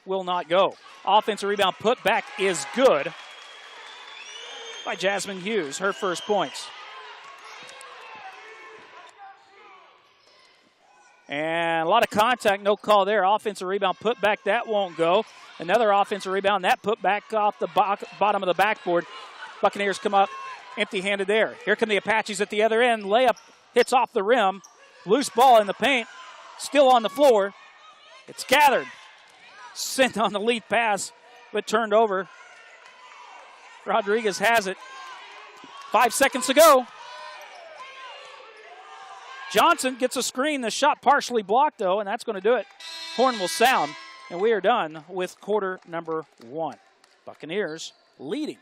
will not go. Offensive rebound put back is good by Jasmine Hughes, her first points. And a lot of contact, no call there. Offensive rebound put back, that won't go. Another offensive rebound, that put back off the bottom of the backboard. Buccaneers come up empty-handed there. Here come the Apaches at the other end. Layup hits off the rim. Loose ball in the paint, still on the floor. It's gathered. Sent on the lead pass, but turned over. Rodriguez has it. 5 seconds to go. Johnson gets a screen. The shot partially blocked, though, and that's going to do it. Horn will sound, and we are done with quarter number 1. Buccaneers leading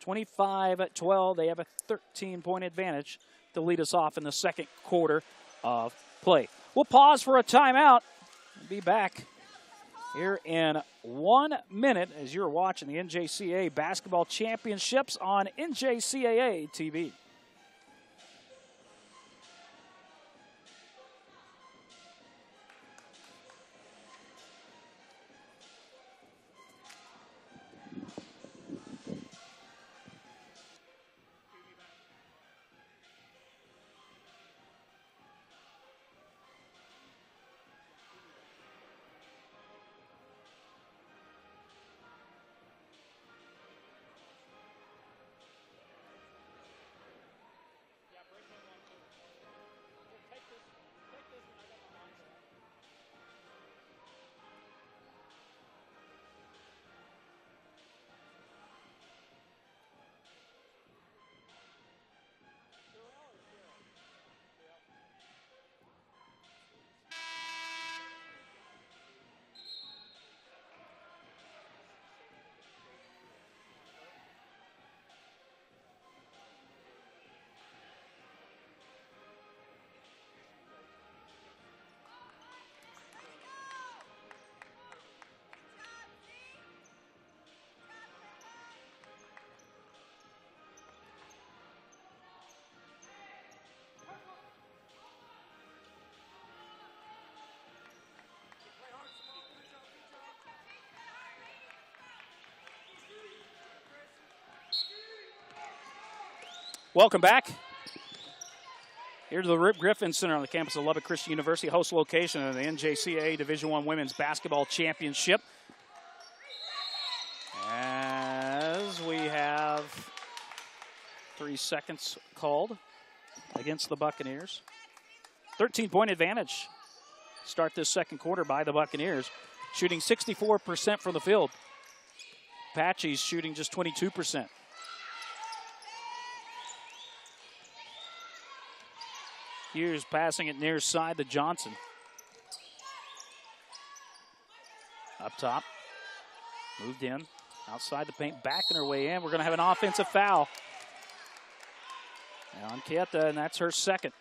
25-12. They have a 13-point advantage to lead us off in the second quarter of play. We'll pause for a timeout and be back here in 1 minute as you're watching the NJCAA Basketball Championships on NJCAA TV. Welcome back. Here to the Rip Griffin Center on the campus of Lubbock Christian University, host location of the NJCAA Division I Women's Basketball Championship. As we have 3 seconds called against the Buccaneers. 13-point advantage. Start this second quarter by the Buccaneers, shooting 64% from the field. Apaches shooting just 22%. Hughes passing it near side to Johnson. Up top. Moved in. Outside the paint. Backing her way in. We're going to have an offensive foul on Kieta, and that's her second.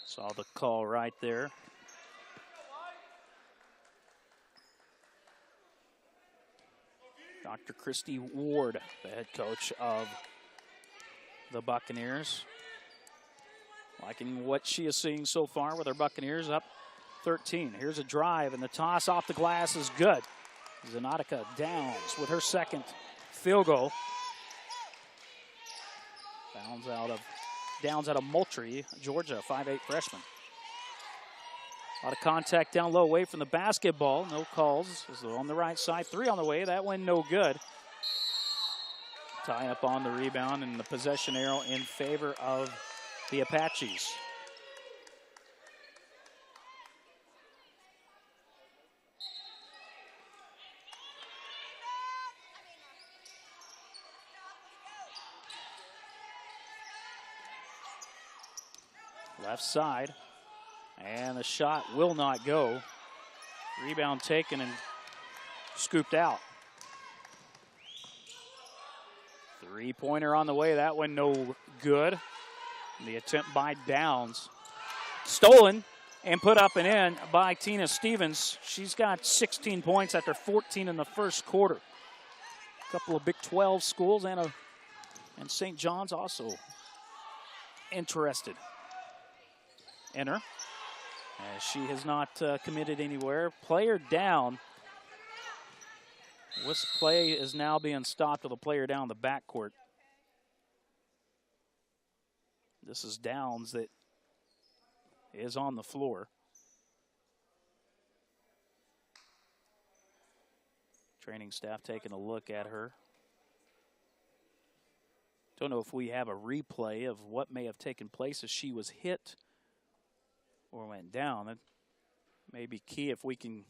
Saw the call right there. Dr. Christy Ward, the head coach of the Buccaneers. Liking what she is seeing so far with her Buccaneers up 13. Here's a drive, and the toss off the glass is good. Zanatica Downs with her second field goal. Downs out of Moultrie, Georgia, 5'8" freshman. A lot of contact down low away from the basketball. No calls. This is on the right side. 3 on the way. That one no good. Tie up on the rebound and the possession arrow in favor of the Apaches. Left side. And the shot will not go. Rebound taken and scooped out. 3-pointer on the way. That one no good. The attempt by Downs. Stolen and put up and in by Tina Stevens. She's got 16 points after 14 in the first quarter. A couple of Big 12 schools and St. John's also interested in her. As she has not committed anywhere. Player down. This play is now being stopped with a player down the backcourt. This is Downs that is on the floor. Training staff taking a look at her. Don't know if we have a replay of what may have taken place as she was hit or went down. That may be key if we can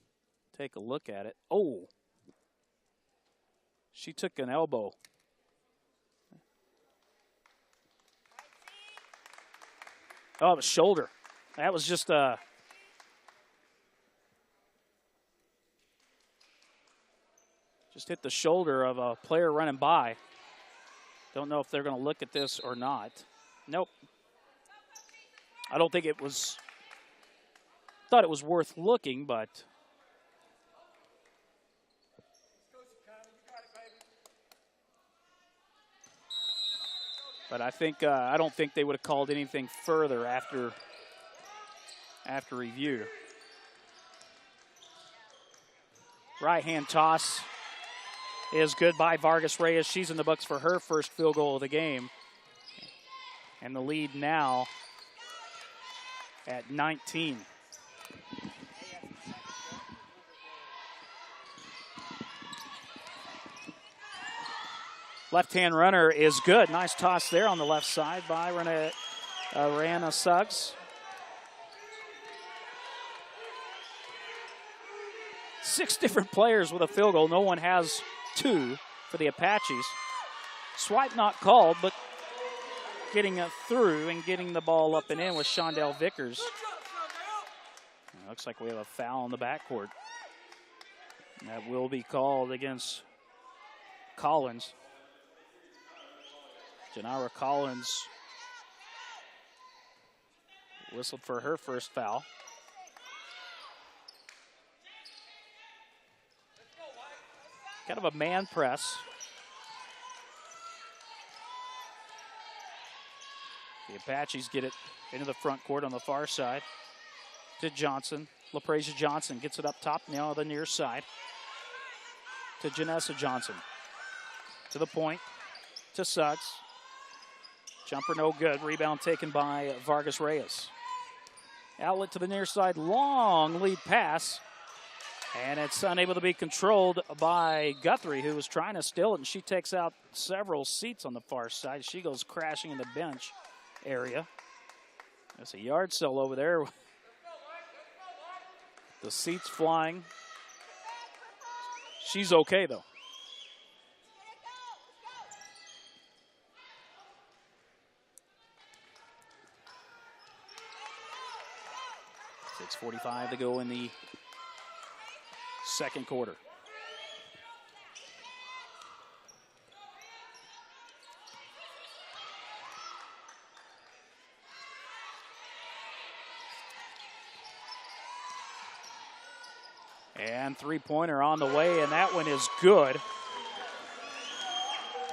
take a look at it. Oh, she took an elbow. Oh, it was shoulder. That was just hit the shoulder of a player running by. Don't know if they're going to look at this or not. Nope. I don't think it was. Thought it was worth looking, but. But I think I don't think they would have called anything further after review. Right hand toss is good by Vargas Reyes. She's in the books for her first field goal of the game. And the lead now at 19. Left-hand runner is good. Nice toss there on the left side by Rihanna Suggs. 6 different players with a field goal. No one has 2 for the Apaches. Swipe not called, but getting it through and getting the ball up and in with Shondell Vickers. Looks like we have a foul in the backcourt. And that will be called against Collins. Janara Collins whistled for her first foul. Kind of a man press. The Apaches get it into the front court on the far side to Johnson. LaPrasia Johnson gets it up top now on the near side to Janessa Johnson. To the point to Suggs. Jumper no good. Rebound taken by Vargas Reyes. Outlet to the near side. Long lead pass. And it's unable to be controlled by Guthrie, who was trying to steal it, and she takes out several seats on the far side. She goes crashing in the bench area. There's a yard sale over there. The seats flying. She's okay, though. 6:45 to go in the second quarter. And three-pointer on the way, and that one is good.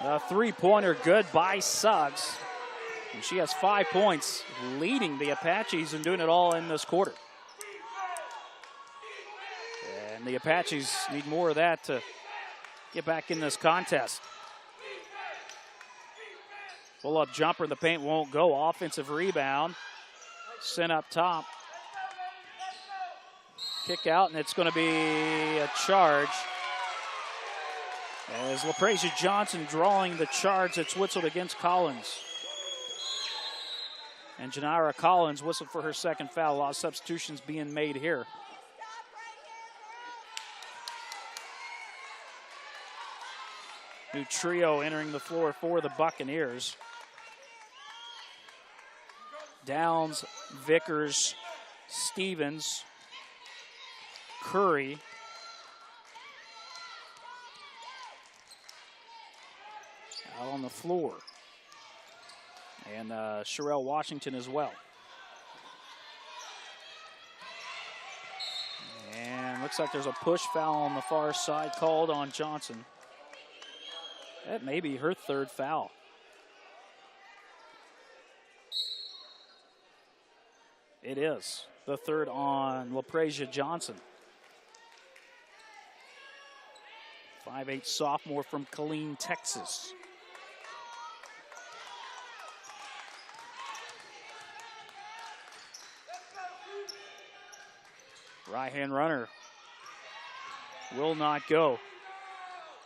A three-pointer good by Suggs. And she has 5 points, leading the Apaches and doing it all in this quarter. And the Apaches need more of that to get back in this contest. Pull-up jumper in the paint won't go. Offensive rebound. Sent up top. Kick out, and it's going to be a charge. As LaPrasia Johnson drawing the charge, it's whistled against Collins. And Janira Collins whistled for her second foul. A lot of substitutions being made here. New trio entering the floor for the Buccaneers. Downs, Vickers, Stevens, Curry, out on the floor. And Sherelle Washington as well. And looks like there's a push foul on the far side called on Johnson. That may be her third foul. It is. The third on LaPrasia Johnson. 5'8" sophomore from Killeen, Texas. Right-hand runner will not go.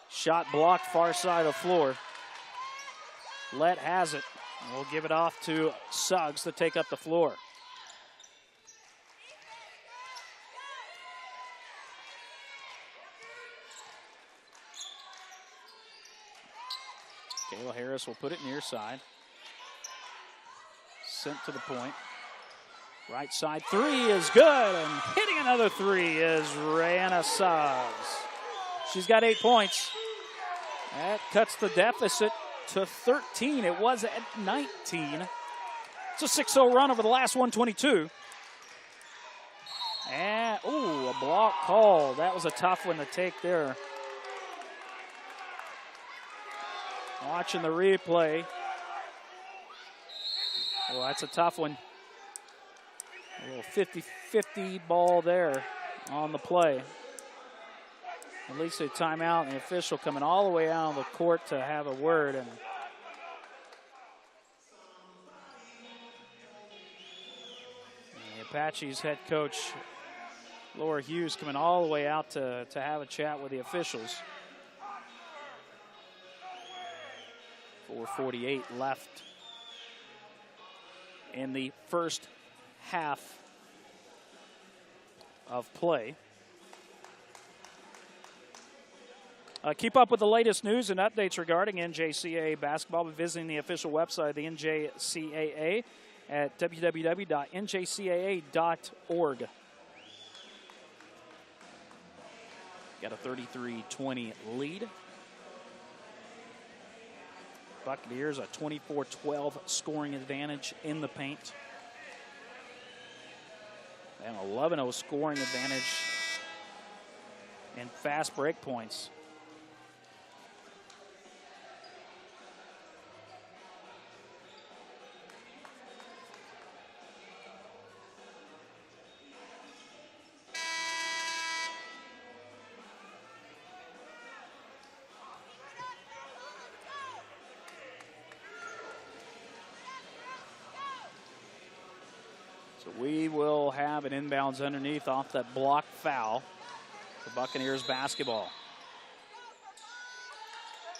Shot blocked far side of the floor. Lett has it. We'll give it off to Suggs to take up the floor. Kayla Harris will put it near side. Sent to the point. Right side three is good, and hitting another three is Rihanna Suggs. She's got 8 points. That cuts the deficit to 13. It was at 19. It's a 6-0 run over the last 122. And, ooh, a block call. That was a tough one to take there. Watching the replay. Oh, that's a tough one. A little 50-50 ball there on the play. At least a timeout, and the official coming all the way out of the court to have a word. And the Apaches head coach, Laura Hughes, coming all the way out to have a chat with the officials. 4:48 left in the first half of play. Keep up with the latest news and updates regarding NJCAA basketball by visiting the official website of the NJCAA at www.njcaa.org. Got a 33-20 lead. Buccaneers a 24-12 scoring advantage in the paint. And 11-0 scoring advantage in fast break points. We will have an inbounds underneath off that block foul for Buccaneers basketball.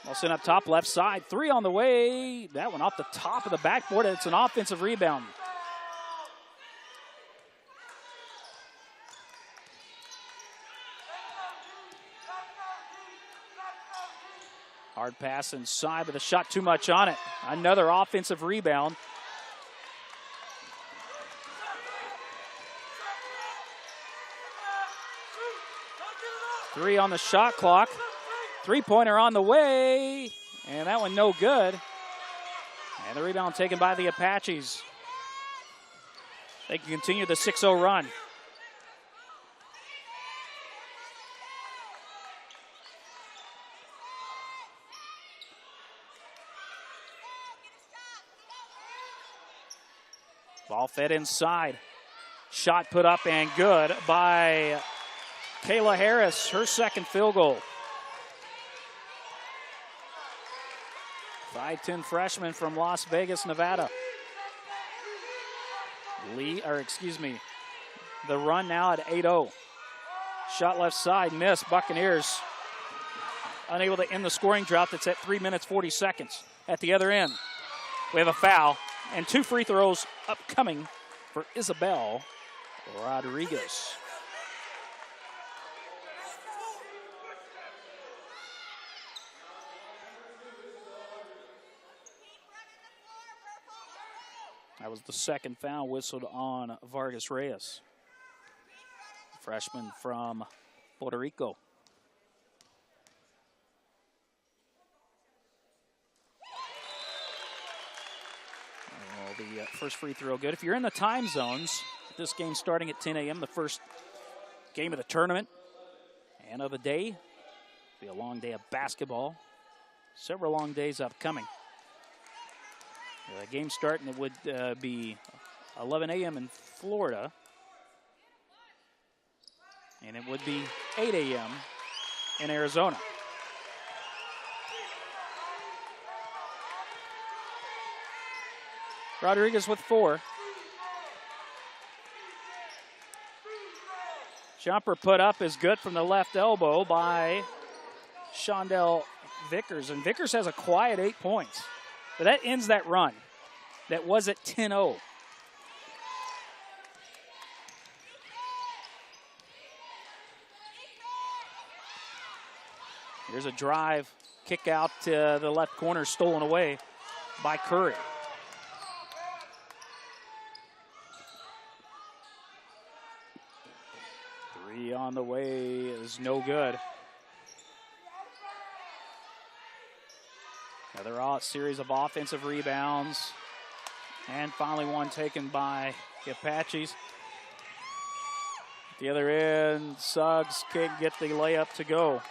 Wilson up top, left side. Three on the way. That one off the top of the backboard. It's an offensive rebound. Hard pass inside, but the shot too much on it. Another offensive rebound. Three on the shot clock. Three-pointer on the way. And that one no good. And the rebound taken by the Apaches. They can continue the 6-0 run. Ball fed inside. Shot put up and good by Kayla Harris, her second field goal. 5'10" freshman from Las Vegas, Nevada. The run now at 8-0. Shot left side, missed. Buccaneers unable to end the scoring drought that's at 3 minutes, 40 seconds. At the other end, we have a foul and 2 free throws upcoming for Isabel Rodriguez. That was the second foul whistled on Vargas Reyes, freshman from Puerto Rico. Well, the first free throw good. If you're in the time zones, this game starting at 10 a.m., the first game of the tournament and of the day. It'll be a long day of basketball. Several long days upcoming. The game starting, it would be 11 a.m. in Florida. And it would be 8 a.m. in Arizona. Rodriguez with 4. Jumper put up is good from the left elbow by Shondell Vickers. And Vickers has a quiet 8 points. But that ends that run. That was at 10-0. Here's a drive, kick out to the left corner, stolen away by Curry. Three on the way is no good. Another series of offensive rebounds. And finally one taken by the Apaches. At the other end, Suggs can't get the layup to go.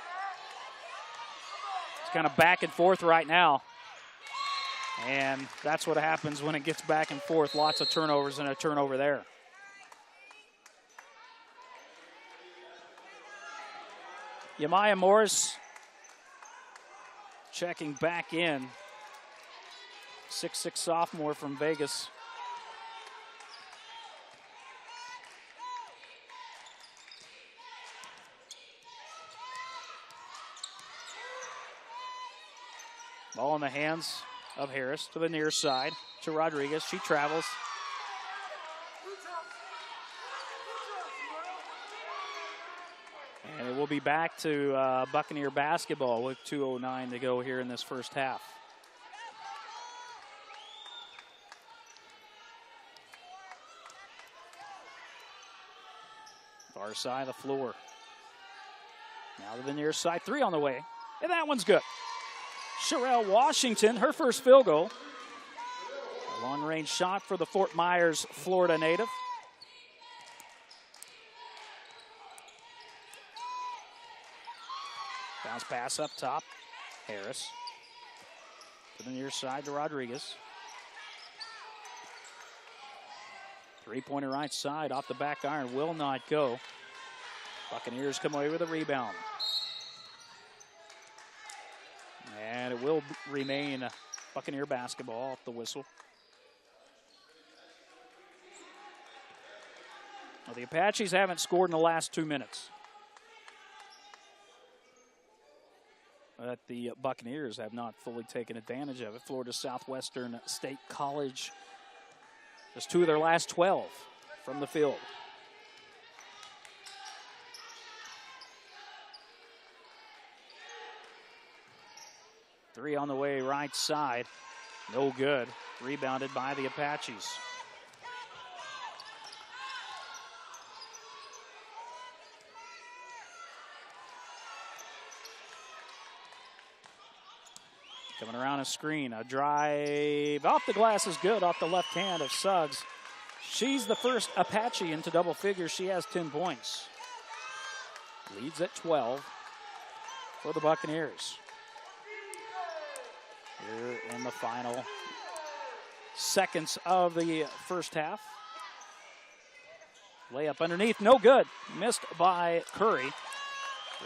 It's kind of back and forth right now. And that's what happens when it gets back and forth. Lots of turnovers and a turnover there. Yamaya Morris checking back in. 6'6" sophomore from Vegas. Ball in the hands of Harris to the near side to Rodriguez. She travels. And it will be back to Buccaneer basketball with 2:09 to go here in this first half. Far side of the floor. Now to the near side. 3 on the way. And that one's good. Sherelle Washington, her first field goal. A long-range shot for the Fort Myers, Florida native. Bounce pass up top. Harris. To the near side to Rodriguez. Three-pointer right side off the back iron will not go. Buccaneers come away with a rebound. And it will remain Buccaneer basketball off the whistle. Well, the Apaches haven't scored in the last 2 minutes. But the Buccaneers have not fully taken advantage of it. Florida Southwestern State College, just 2 of their last 12 from the field. Three on the way, right side. No good. Rebounded by the Apaches. Coming around a screen. A drive off the glass is good, off the left hand of Suggs. She's the first Apache into double figures. She has 10 points. Leads at 12 for the Buccaneers. Here in the final seconds of the first half. Layup underneath, no good. Missed by Curry.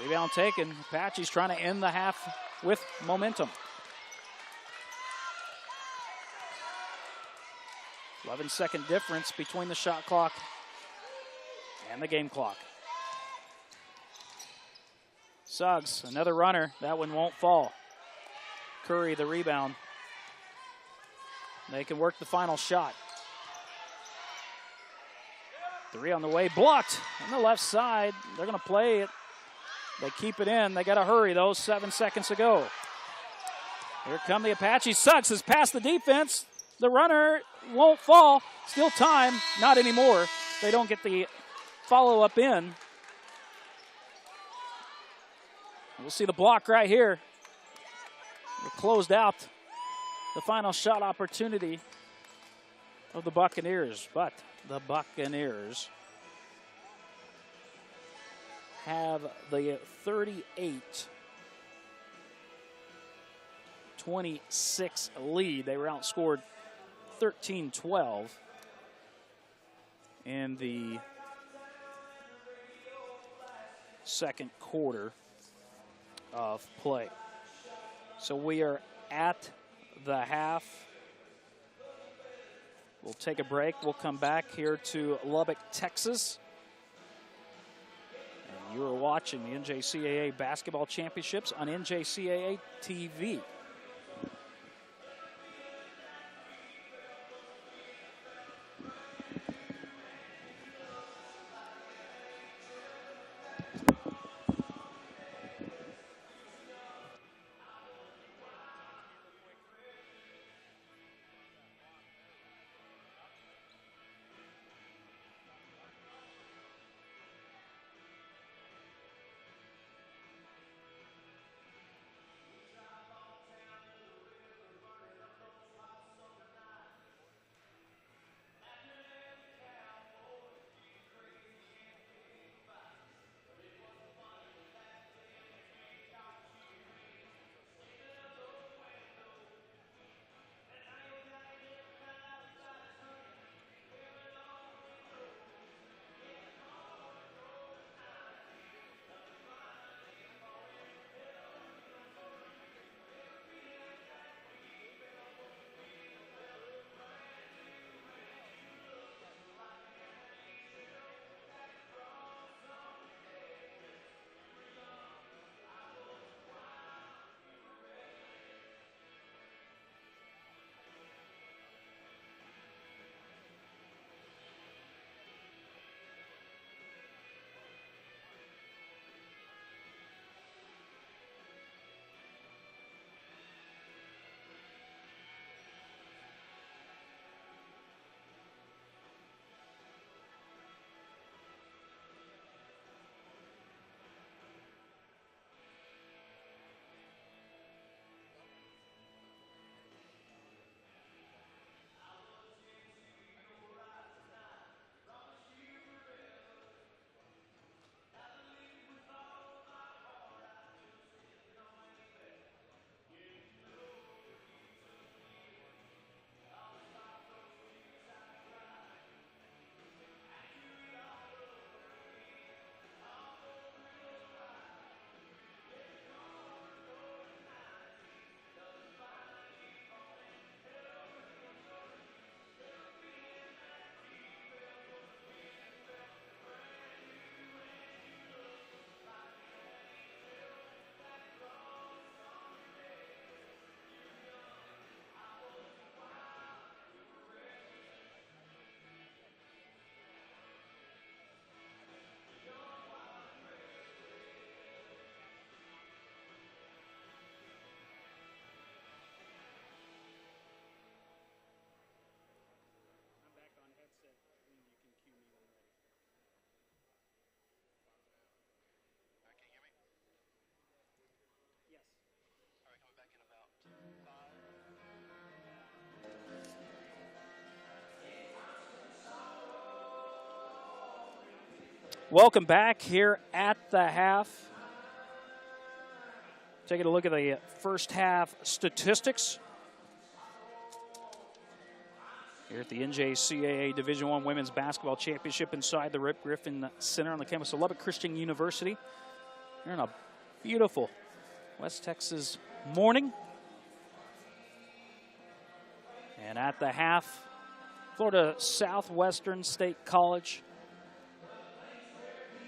Rebound taken. Apache's trying to end the half with momentum. 11-second difference between the shot clock and the game clock. Suggs, another runner. That one won't fall. Curry, the rebound. They can work the final shot. 3 on the way, blocked on the left side. They're going to play it. They keep it in. They got to hurry, though, 7 seconds to go. Here come the Apaches. Suggs has passed the defense. The runner won't fall. Still time. Not anymore. They don't get the follow-up in. We'll see the block right here. We're closed out the final shot opportunity of the Buccaneers. But the Buccaneers have the 38-26 lead. They were outscored 13-12 in the second quarter of play. So we are at the half. We'll take a break. We'll come back here to Lubbock, Texas. And you are watching the NJCAA Basketball Championships on NJCAA TV. Welcome back here at the half. Taking a look at the first half statistics here at the NJCAA Division I Women's Basketball Championship inside the Rip Griffin Center on the campus of Lubbock Christian University. Here on a beautiful West Texas morning. And at the half, Florida Southwestern State College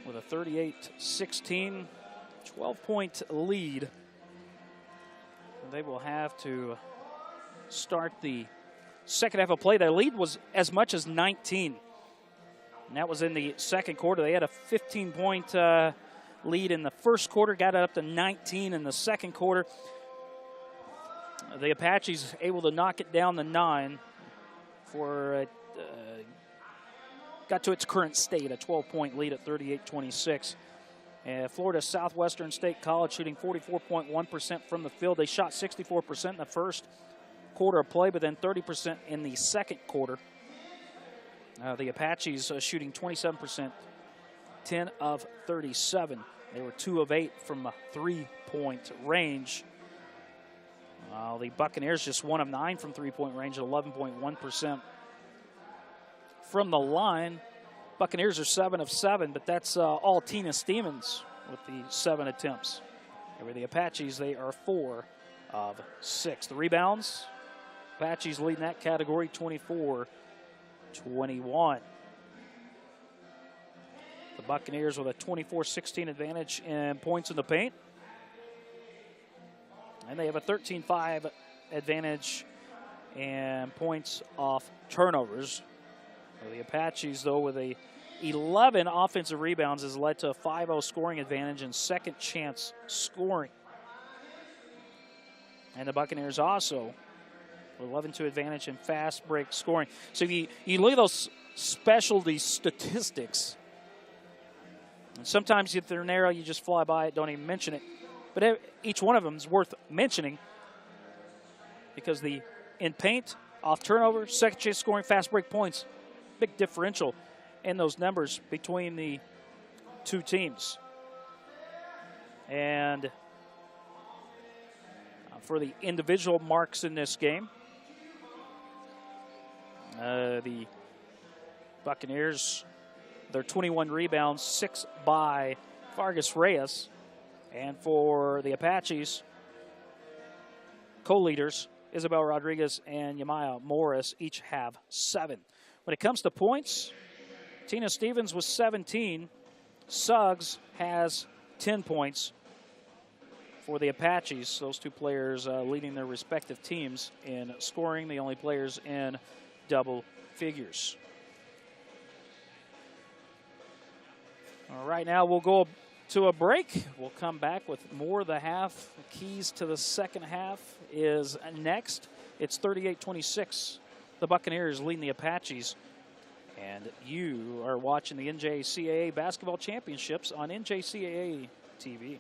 with a 38-16, 12-point lead. They will have to start the second half of play. Their lead was as much as 19. And that was in the second quarter. They had a 15-point lead in the first quarter, got it up to 19 in the second quarter. The Apaches able to knock it down to 9 for got to its current state, a 12-point lead at 38-26. Florida Southwestern State College shooting 44.1% from the field. They shot 64% in the first quarter of play, but then 30% in the second quarter. The Apaches shooting 27%, 10 of 37. They were 2 of 8 from a 3-point range. The Buccaneers just 1 of 9 from 3-point range at 11.1%. From the line, Buccaneers are 7 of 7, but that's all Tina Stevens with the 7 attempts. Over the Apaches, they are 4 of 6. The rebounds, Apaches leading that category 24-21. The Buccaneers with a 24-16 advantage in points in the paint. And they have a 13-5 advantage in points off turnovers. The Apaches, though, with a 11 offensive rebounds has led to a 5-0 scoring advantage and second chance scoring. And the Buccaneers also with 11-2 advantage in fast break scoring. So if you look at those specialty statistics, and sometimes if they're narrow, you just fly by it, don't even mention it. But each one of them is worth mentioning because in paint, off turnover, second chance scoring, fast break points, big differential in those numbers between the two teams. And for the individual marks in this game, the Buccaneers, their 21 rebounds, 6 by Vargas Reyes. And for the Apaches, co-leaders, Isabel Rodriguez and Yamaya Morris each have 7. When it comes to points, Tina Stevens with 17. Suggs has 10 points for the Apaches. Those two players leading their respective teams in scoring, the only players in double figures. All right, now we'll go to a break. We'll come back with more of the half. Keys to the second half is next. It's 38-26. The Buccaneers leading the Apaches. And you are watching the NJCAA Basketball Championships on NJCAA TV.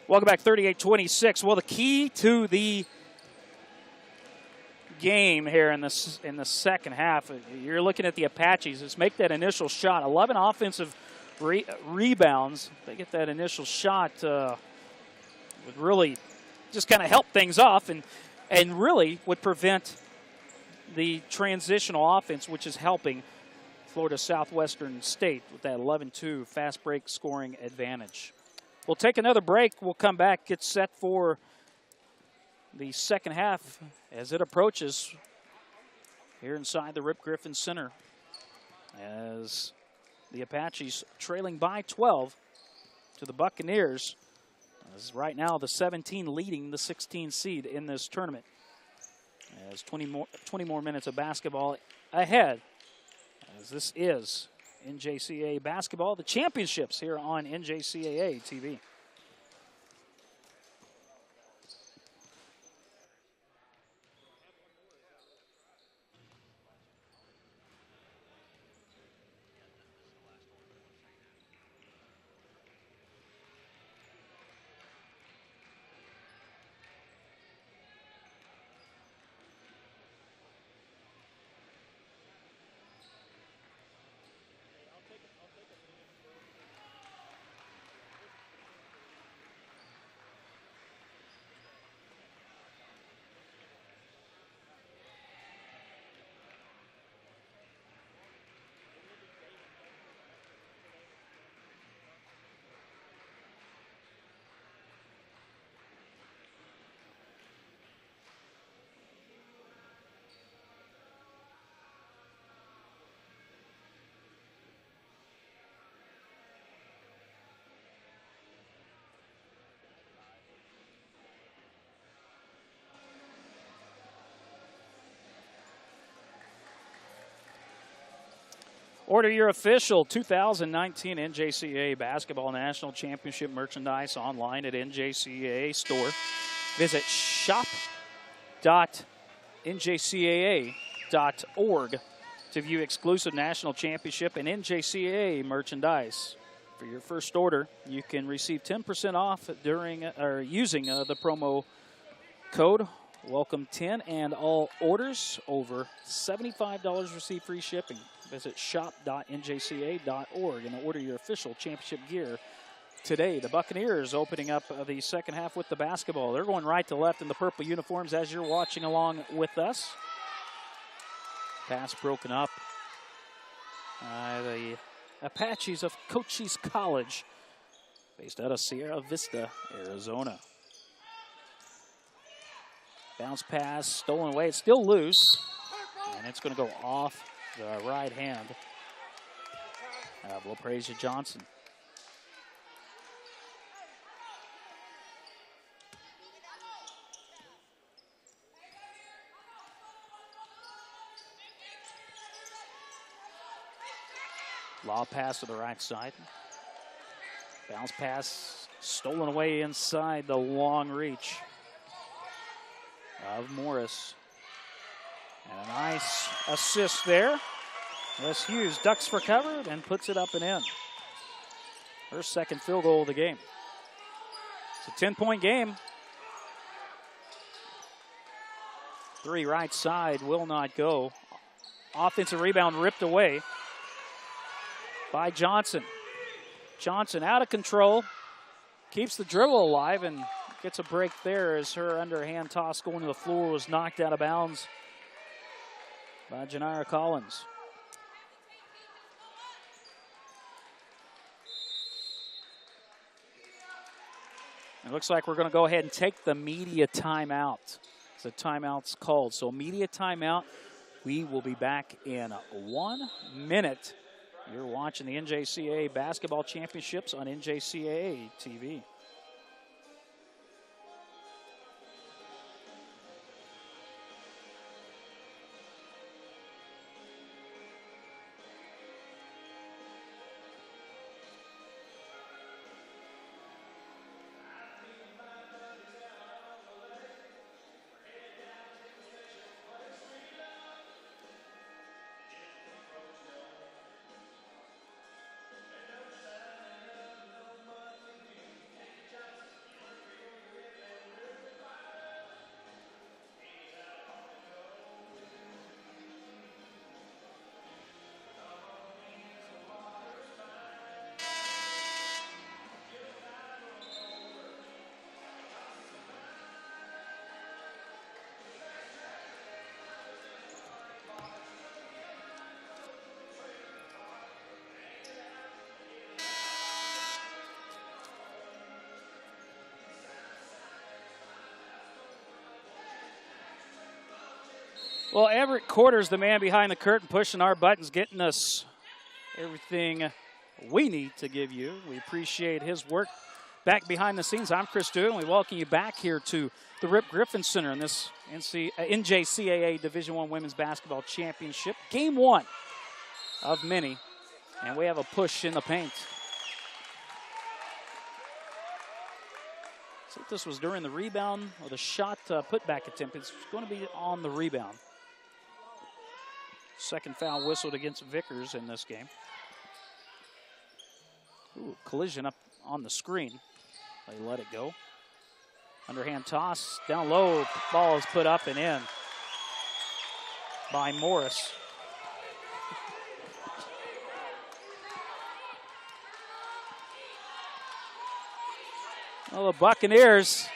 Welcome back, 38-26. Well, the key to the game here in the second half, you're looking at the Apaches, is make that initial shot. 11 offensive rebounds. They get that initial shot would really just kind of help things off and really would prevent the transitional offense, which is helping Florida Southwestern State with that 11-2 fast break scoring advantage. We'll take another break. We'll come back, get set for the second half as it approaches here inside the Rip Griffin Center, as the Apaches trailing by 12 to the Buccaneers, as right now the 17 leading the 16 seed in this tournament. As 20 more minutes of basketball ahead, as this is NJCAA basketball, the championships here on NJCAA TV. Order your official 2019 NJCAA Basketball National Championship merchandise online at NJCAA store. Visit shop.njcaa.org to view exclusive national championship and NJCAA merchandise. For your first order, you can receive 10% off using the promo code Welcome10, and all orders over $75 receive free shipping. Visit shop.njca.org and order your official championship gear today. The Buccaneers opening up the second half with the basketball. They're going right to left in the purple uniforms as you're watching along with us. Pass broken up by the Apaches of Cochise College, based out of Sierra Vista, Arizona. Bounce pass, stolen away. It's still loose, and it's going to go off the right hand of LaPrasia Johnson. Law pass to the right side. Bounce pass, stolen away inside the long reach of Morris. And a nice assist there. Les Hughes ducks for cover and puts it up and in. Her second field goal of the game. It's a 10-point game. Three right side will not go. Offensive rebound ripped away by Johnson. Johnson out of control. Keeps the dribble alive and gets a break there as her underhand toss going to the floor was knocked out of bounds by Janira Collins. It looks like we're going to go ahead and take the media timeout. The timeout's called. So media timeout. We will be back in 1 minute. You're watching the NJCAA Basketball Championships on NJCAA TV. Well, Everett Quarters, the man behind the curtain, pushing our buttons, getting us everything we need to give you. We appreciate his work back behind the scenes. I'm Chris Dewey, and we welcome you back here to the Rip Griffin Center in this NJCAA Division I Women's Basketball Championship. Game 1 of many, and we have a push in the paint. See if this was during the rebound or the shot putback attempt. It's going to be on the rebound. Second foul whistled against Vickers in this game. Ooh, collision up on the screen. They let it go. Underhand toss, down low, ball is put up and in by Morris. Well, the Buccaneers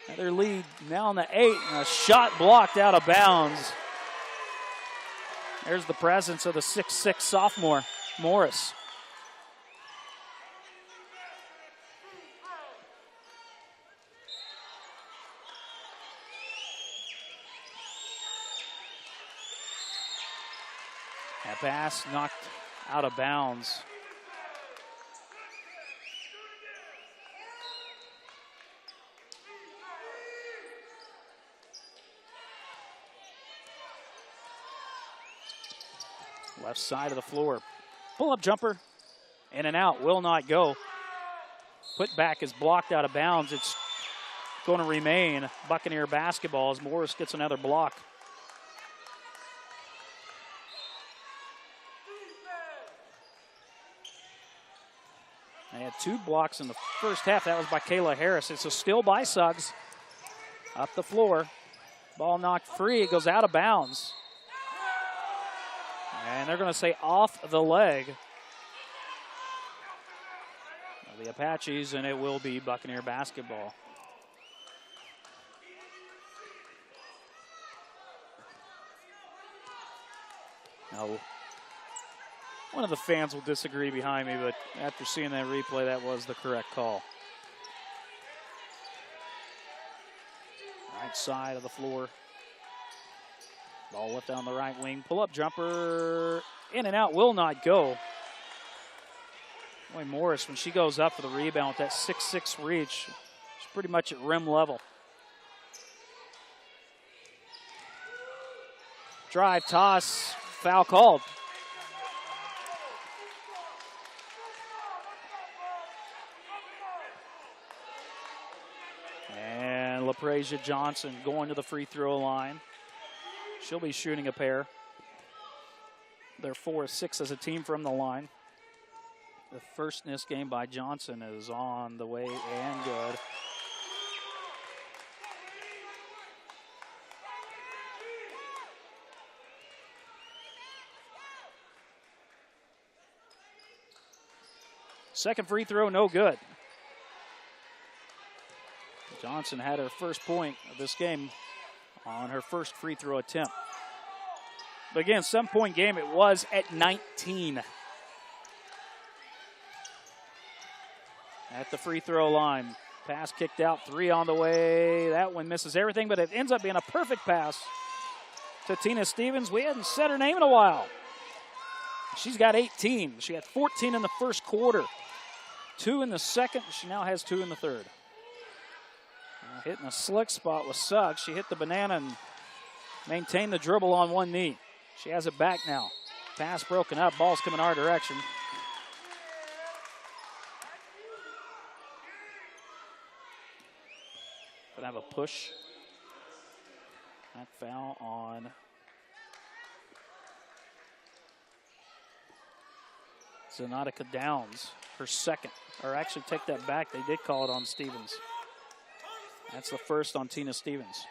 have their lead now on the 8, and a shot blocked out of bounds. There's the presence of the 6'6" sophomore, Morris. That pass knocked out of bounds. Left side of the floor. Pull-up jumper. In and out. Will not go. Put back is blocked out of bounds. It's going to remain Buccaneer basketball as Morris gets another block. They had 2 blocks in the first half. That was by Kayla Harris. It's a steal by Suggs. Up the floor. Ball knocked free. It goes out of bounds. And they're going to say off the leg of the Apaches, and it will be Buccaneer basketball. Now, one of the fans will disagree behind me, but after seeing that replay, that was the correct call. Right side of the floor. Ball left down the right wing. Pull-up jumper. In and out. Will not go. Boy, Morris, when she goes up for the rebound with that 6'6" reach, she's pretty much at rim level. Drive, toss, foul called. And LaPrasia Johnson going to the free throw line. She'll be shooting a pair. They're 4 of 6 as a team from the line. The first in this game by Johnson is on the way and good. Second free throw, no good. Johnson had her first point of this game on her first free throw attempt. But again, 7-point game, it was at 19. At the free throw line. Pass kicked out, 3 on the way. That one misses everything, but it ends up being a perfect pass to Tina Stevens. We hadn't said her name in a while. She's got 18. She had 14 in the first quarter. 2 in the second. She now has 2 in the third. Hitting a slick spot with Suggs. She hit the banana and maintained the dribble on one knee. She has it back now. Pass broken up. Ball's coming our direction. Gonna have a push. That foul on Zanatica Downs. Her second. Or actually, take that back. They did call it on Stevens. That's the first on Tina Stevens.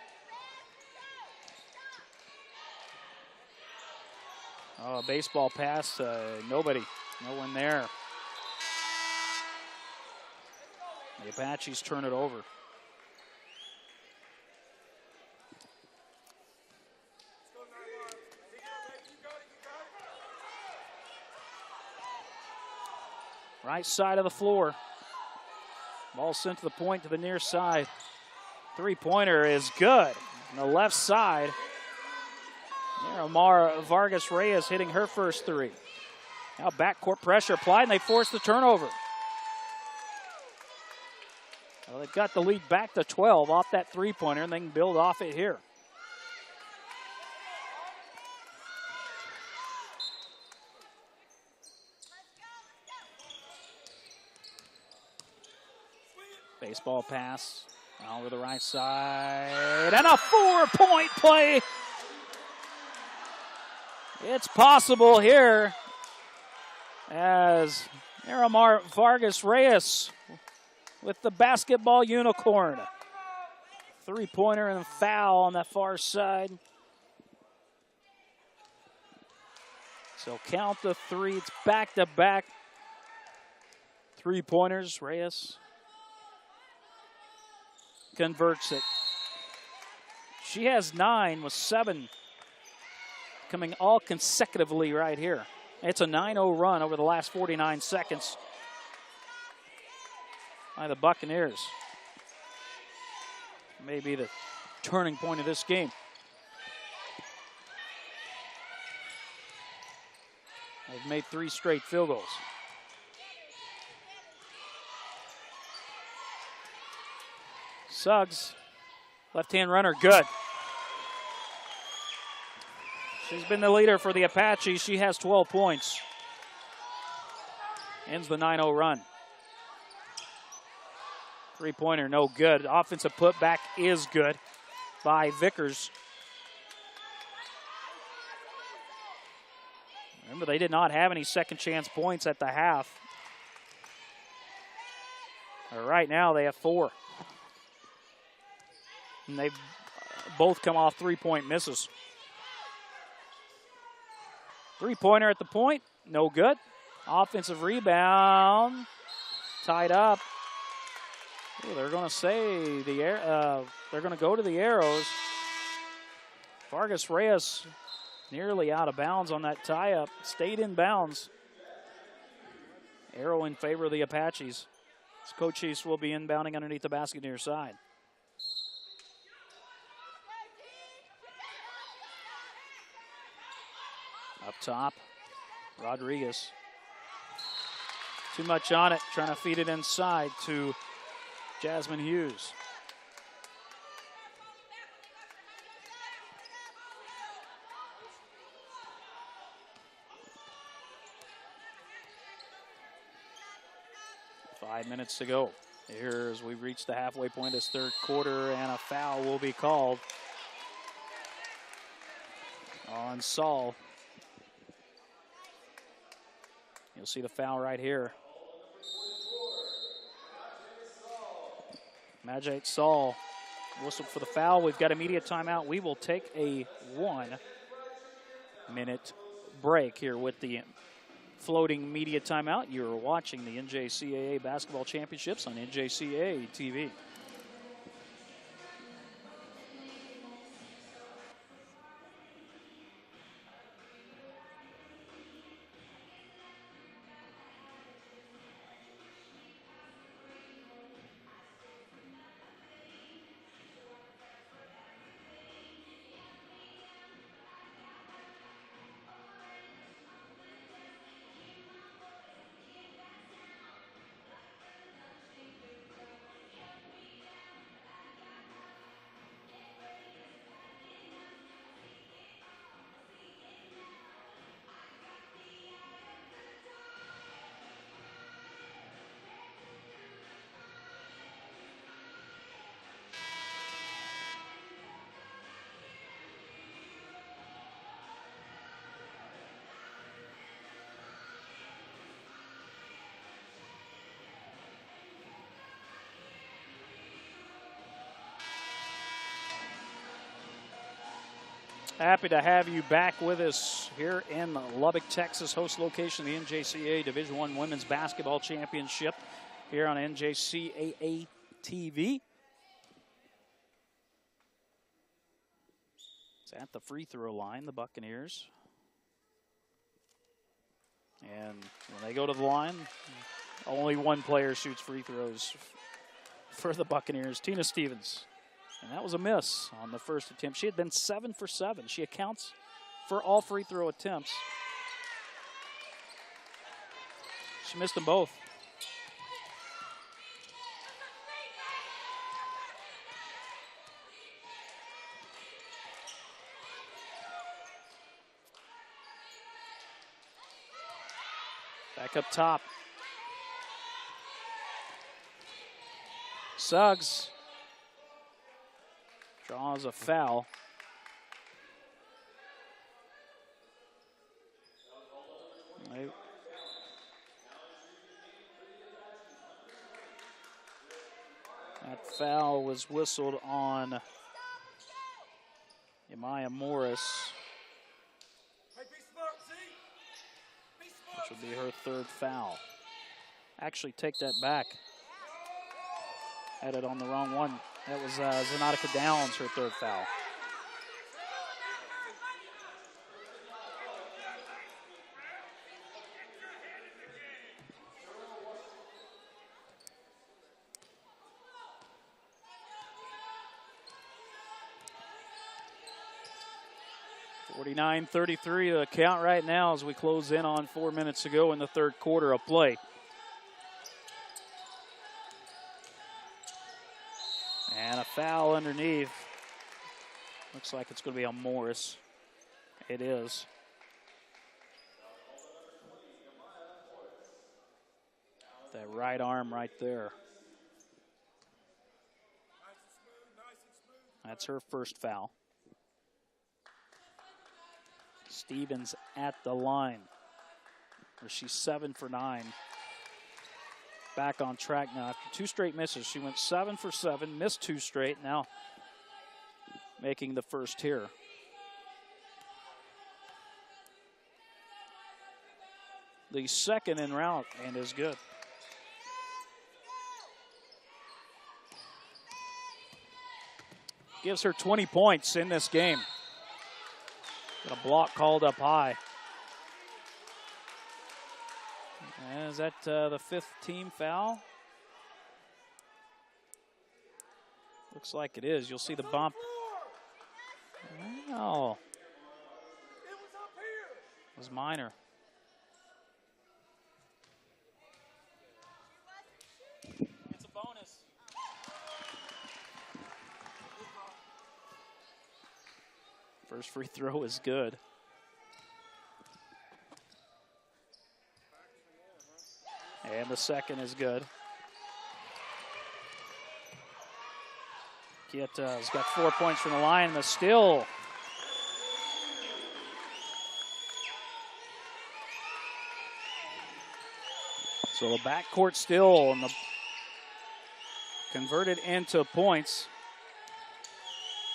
Oh, baseball pass. Nobody. No one there. The Apaches turn it over. Right side of the floor. Ball sent to the point to the near side. Three-pointer is good. On the left side. Amara Vargas Reyes hitting her first three. Now backcourt pressure applied, and they force the turnover. Well, they've got the lead back to 12 off that three-pointer, and they can build off it here. Baseball pass over the right side, and a 4-point play. It's possible here as Miramar Vargas Reyes with the basketball unicorn. Three-pointer and a foul on that far side. So count the three. It's back-to-back three-pointers. Reyes converts it. She has 9 with 7 coming all consecutively right here. It's a 9-0 run over the last 49 seconds by the Buccaneers. Maybe the turning point of this game. They've made 3 straight field goals. Suggs, left-hand runner, good. She's been the leader for the Apaches. She has 12 points. Ends the 9-0 run. Three-pointer, no good. Offensive putback is good by Vickers. Remember, they did not have any second chance points at the half. Right now, they have 4. And they've both come off three-point misses. Three-pointer at the point, no good. Offensive rebound, tied up. Ooh, they're going to say they're going to go to the arrows. Vargas Reyes nearly out of bounds on that tie-up. Stayed in bounds. Arrow in favor of the Apaches. Cochise will be inbounding underneath the basket near side. Up top, Rodriguez. Too much on it, trying to feed it inside to Jasmine Hughes. Five minutes to go. Here as we reach the halfway point of this third quarter, and a foul will be called on Saul. You'll see the foul right here. Majid Saul whistled for the foul. We've got immediate timeout. We will take a 1-minute break here with the floating media timeout. You're watching the NJCAA Basketball Championships on NJCAA TV. Happy to have you back with us here in Lubbock, Texas, host location of the NJCAA Division I Women's Basketball Championship here on NJCAA TV. It's at the free throw line, the Buccaneers. And when they go to the line, only one player shoots free throws for the Buccaneers, Tina Stevens. And that was a miss on the first attempt. She had been 7 for 7. She accounts for all free throw attempts. She missed them both. Back up top. Suggs draws a foul. That foul was whistled on Yamaya Morris, which would be her third foul. Actually, take that back. Had it on the wrong one. That was Zanatica Downs, her third foul. (49-33) the count right now as we close in on 4 minutes to go in the third quarter of play. And a foul underneath. Looks like it's going to be on Morris. It is. That right arm right there. That's her first foul. Stevens at the line, where she's 7 for 9. Back on track now after 2 straight misses. She went 7 for 7, missed 2 straight, now making the first here. The second en route and is good. Gives her 20 points in this game. Got a block called up high. And is that the 5th team foul? Looks like it is. You'll see the bump. Oh. It was minor. It's a bonus. First free throw is good. And the second is good. Kieta's got 4 points from the line. The steal. So the backcourt steal and the converted into points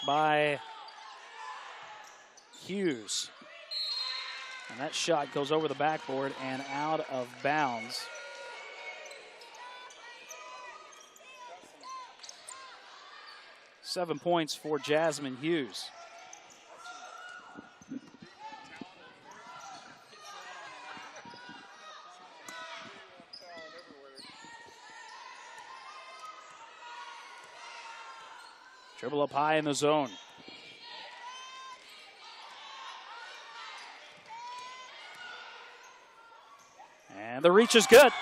by Hughes. And that shot goes over the backboard and out of bounds. Seven points for Jasmine Hughes. Dribble up high in the zone. And the reach is good.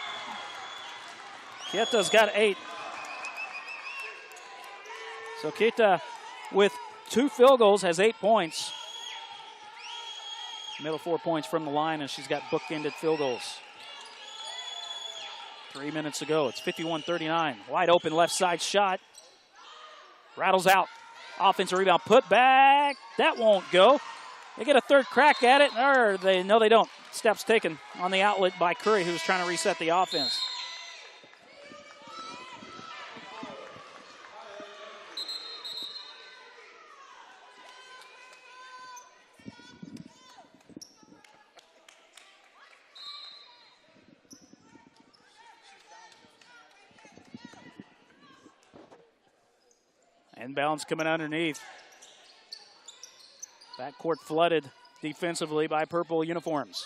Kieta's got 8. So Kieta, with 2 field goals, has 8 points. Middle 4 points from the line, and she's got bookended field goals. 3 minutes to go. It's 51-39. Wide open left side shot. Rattles out. Offensive rebound. Put back. That won't go. They get a third crack at it. Or they don't. Steps taken on the outlet by Curry, who's trying to reset the offense. Inbounds coming underneath. Backcourt flooded defensively by purple uniforms.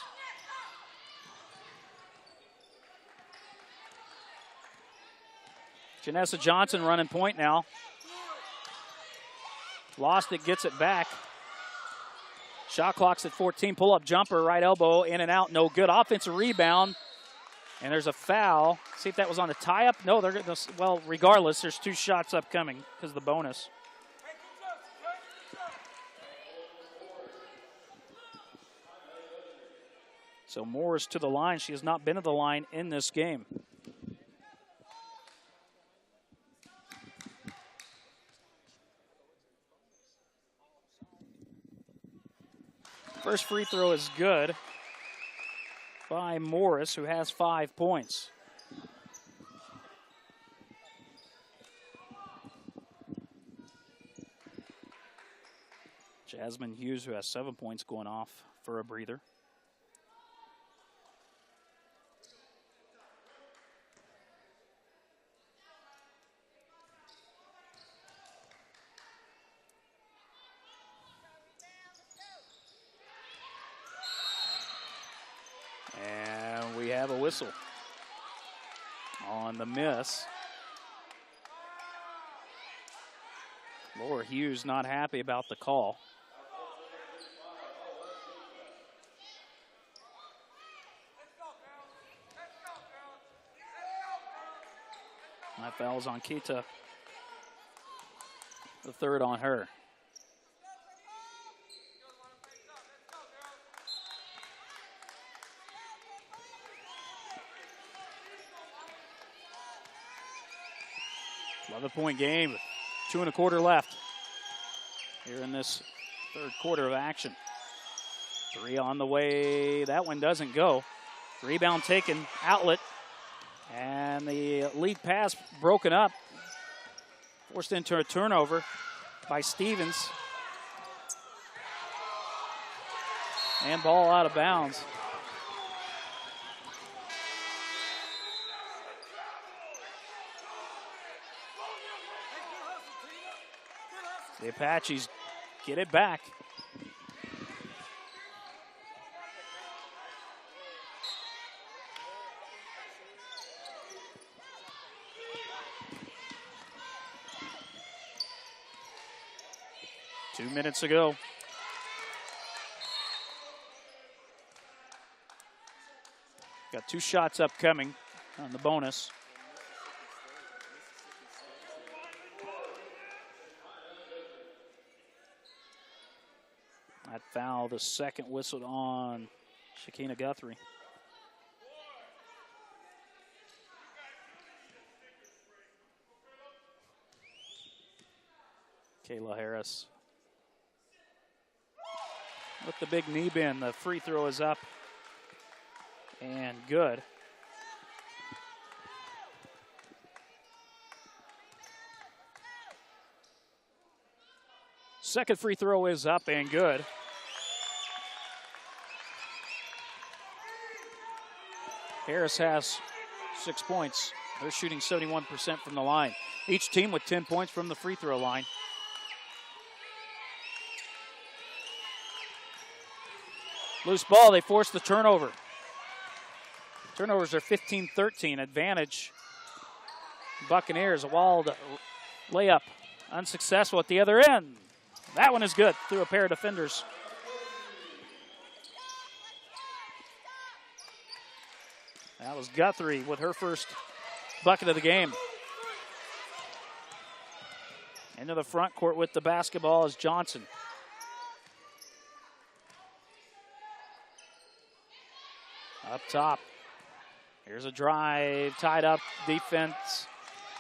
Janessa Johnson running point now. Lost it, gets it back. Shot clock's at 14. Pull-up jumper, right elbow, in and out, no good. Offensive rebound, and there's a foul. See if that was on the tie-up. No, they're going to, well, regardless, there's 2 shots upcoming because of the bonus. So Morris to the line. She has not been to the line in this game. First free throw is good by Morris, who has 5 points. Jasmine Hughes, who has 7 points, going off for a breather. And we have a whistle on the miss. Laura Hughes not happy about the call. That foul's on Kita. The 3rd on her. Point game, 2 1/4 left here in this 3rd quarter of action. 3 on the way. That one doesn't go. Rebound taken, outlet, and the lead pass broken up. Forced into a turnover by Stevens. And ball out of bounds. The Apaches get it back. Two minutes ago. Got 2 shots upcoming on the bonus. That foul, the 2nd whistled on Shakina Guthrie. Kayla Harris with the big knee bend. The free throw is up and good. Second free throw is up and good. Harris has 6 points. They're shooting 71% from the line. Each team with 10 points from the free throw line. Loose ball, they force the turnover. Turnovers are 15-13, advantage. Buccaneers, a walled layup, unsuccessful at the other end. That one is good through a pair of defenders. That was Guthrie with her first bucket of the game. Into the front court with the basketball is Johnson. Up top. Here's a drive, tied up. Defense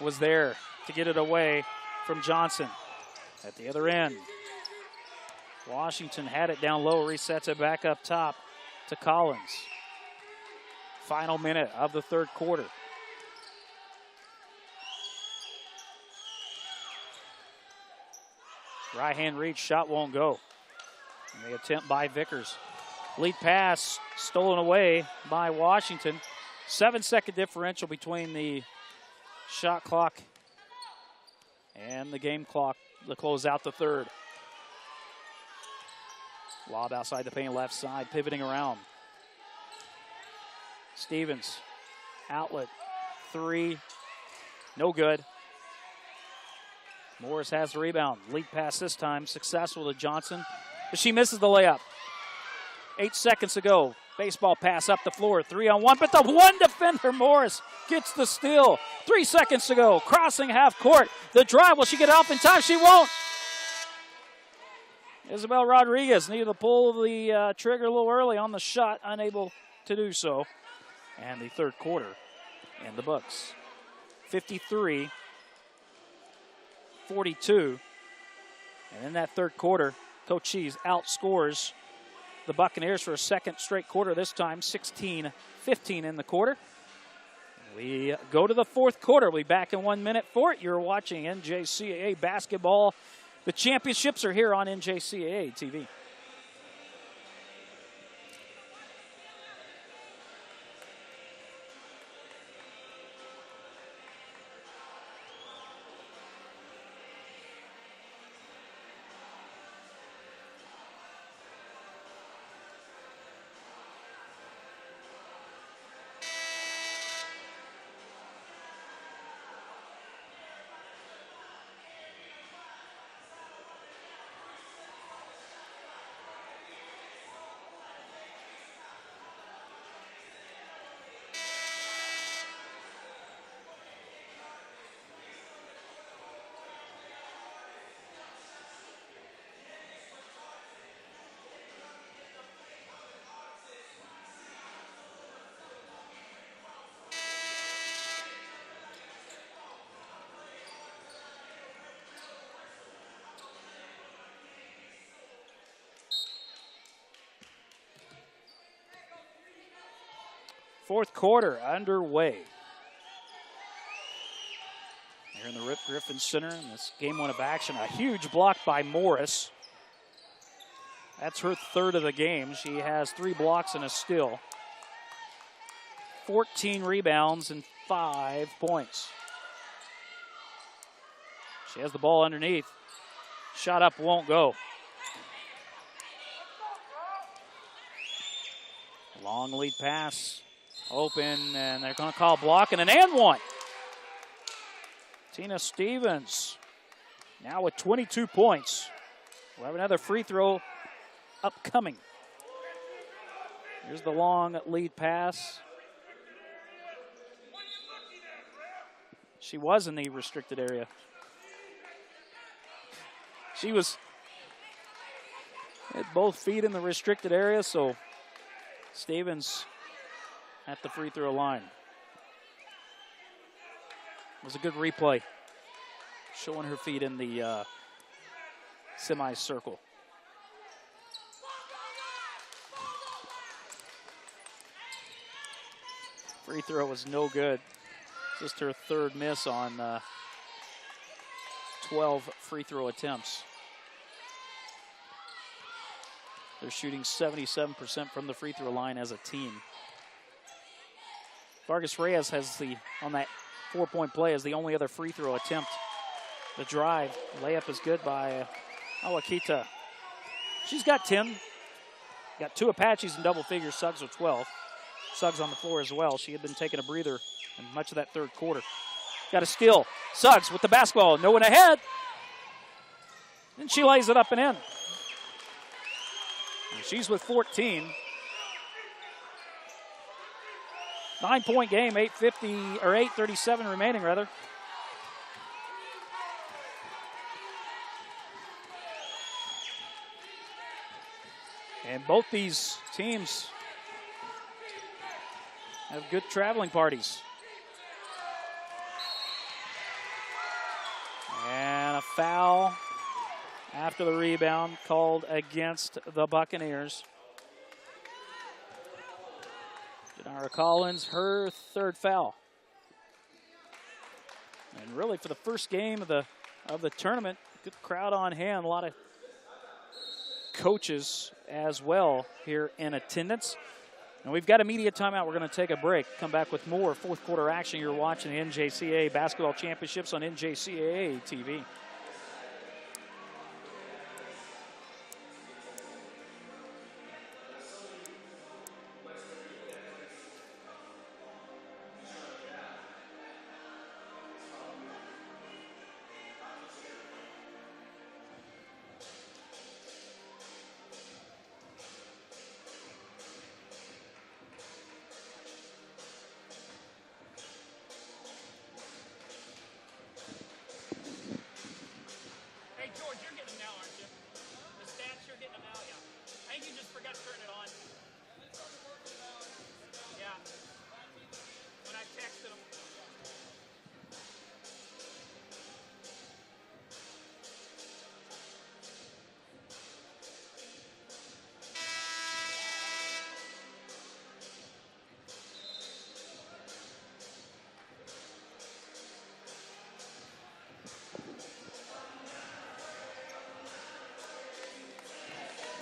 was there to get it away from Johnson. At the other end, Washington had it down low, resets it back up top to Collins. Final minute of the 3rd quarter. Right hand reach, shot won't go. And the attempt by Vickers. Lead pass stolen away by Washington. 7-second differential between the shot clock and the game clock to close out the 3rd. Lob outside the paint, left side, pivoting around. Stevens, outlet, 3, no good. Morris has the rebound. Lead pass this time, successful to Johnson, but she misses the layup. 8 seconds to go. Baseball pass up the floor. 3-on-1, but the one defender, Morris, gets the steal. 3 seconds to go. Crossing half court. The drive. Will she get it off in time? She won't. Isabel Rodriguez needed to pull the trigger a little early on the shot. Unable to do so. And the third quarter in the books. 53-42. And in that third quarter, Cochise outscores the Buccaneers for a second straight quarter, this time 16-15 in the quarter. We go to the fourth quarter. We'll be back in 1 minute for it. You're watching NJCAA basketball. The championships are here on NJCAA TV. Fourth quarter underway. Here in the Rip Griffin Center in this game one of action. A huge block by Morris. That's her third of the game. She has 3 blocks and a steal. 14 rebounds and 5 points. She has the ball underneath. Shot up won't go. Long lead pass. Open, and they're going to call block and an and one. Tina Stevens now with 22 points. We'll have another free throw upcoming. Here's the long lead pass. She was in the restricted area. She was at both feet in the restricted area, so Stevens at the free throw line. It was a good replay, showing her feet in the semicircle. Free throw was no good. Just her third miss on 12 free throw attempts. They're shooting 77% from the free throw line as a team. Vargas Reyes has on that 4-point play, as the only other free throw attempt. The drive, layup is good by Awakita. She's got 10. Got 2 Apaches in double figures, Suggs with 12. Suggs on the floor as well. She had been taking a breather in much of that third quarter. Got a steal. Suggs with the basketball, no one ahead. And she lays it up and in. And she's with 14. 9-point game, 8:37 remaining rather. And both these teams have good traveling parties. And a foul after the rebound called against the Buccaneers. Denara Collins, her third foul. And really for the first game of the tournament, good crowd on hand, a lot of coaches as well here in attendance. And we've got a media timeout. We're going to take a break. Come back with more fourth quarter action. You're watching the NJCAA Basketball Championships on NJCAA TV.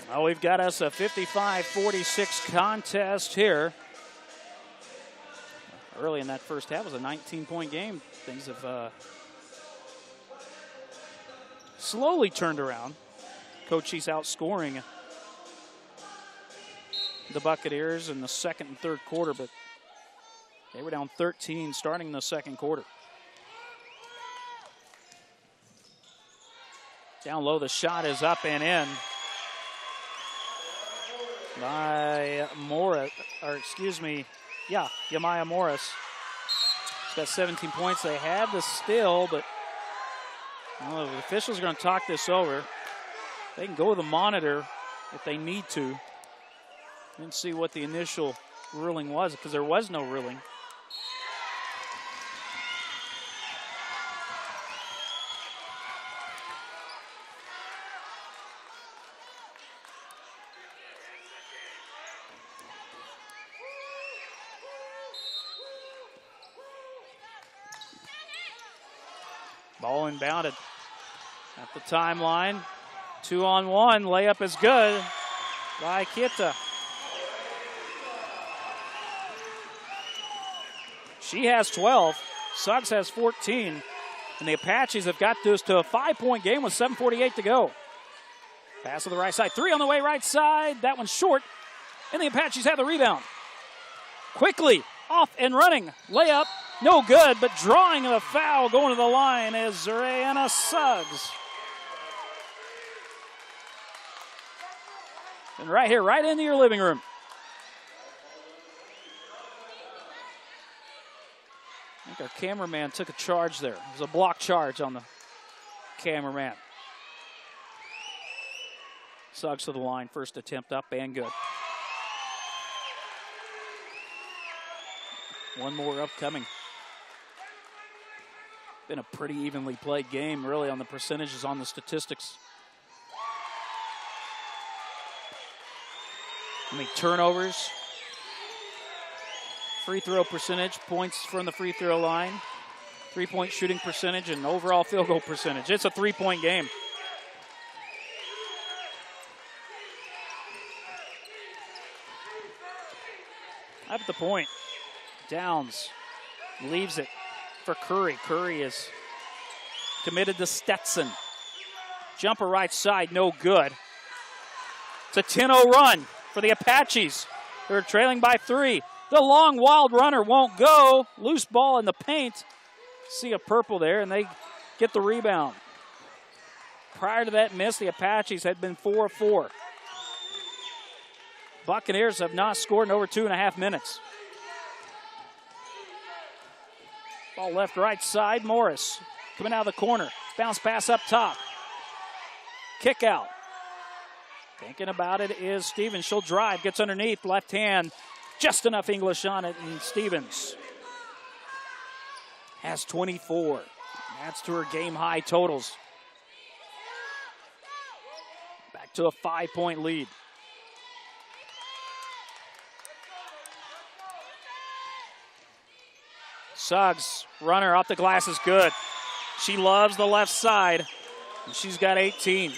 Well, we've got us a 55-46 contest here. Early in that first half, it was a 19-point game. Things have slowly turned around. Cochise outscoring the Buccaneers in the second and third quarter, but they were down 13 starting the second quarter. Down low, the shot is up and in by Morris, Yamaya Morris. He's got 17 points. They had the steal, but the officials are going to talk this over. They can go with the monitor if they need to. Didn't see what the initial ruling was because there was no ruling. Ball inbounded at the timeline. 2-on-1, layup is good by Kita. She has 12, Suggs has 14, and the Apaches have got this to a 5-point game with 7:48 to go. Pass to the right side, 3 on the way right side, that one's short, and the Apaches have the rebound. Quickly, off and running, layup, no good, but drawing the foul going to the line is Zariana Suggs. And right here, right into your living room. I think our cameraman took a charge there. It was a block charge on the cameraman. Suggs to the line, first attempt up and good. One more upcoming. Been a pretty evenly played game, really, on the percentages, on the statistics. I mean, turnovers, free throw percentage, points from the free throw line, 3-point shooting percentage, and overall field goal percentage. It's a 3-point game. Up at the point, Downs leaves it for Curry. Curry is committed to Stetson. Jumper right side, no good. It's a 10-0 run for the Apaches. They're trailing by 3. The long, wild runner won't go. Loose ball in the paint. See a purple there, and they get the rebound. Prior to that miss, the Apaches had been 4 of 4. Buccaneers have not scored in over 2.5 minutes. Ball left, right side. Morris coming out of the corner. Bounce pass up top. Kick out. Thinking about it is Stevens. She'll drive. Gets underneath. Left hand. Just enough English on it. And Stevens has 24. That's to her game high totals. Back to a 5-point lead. Suggs, runner off the glass is good. She loves the left side, and she's got 18.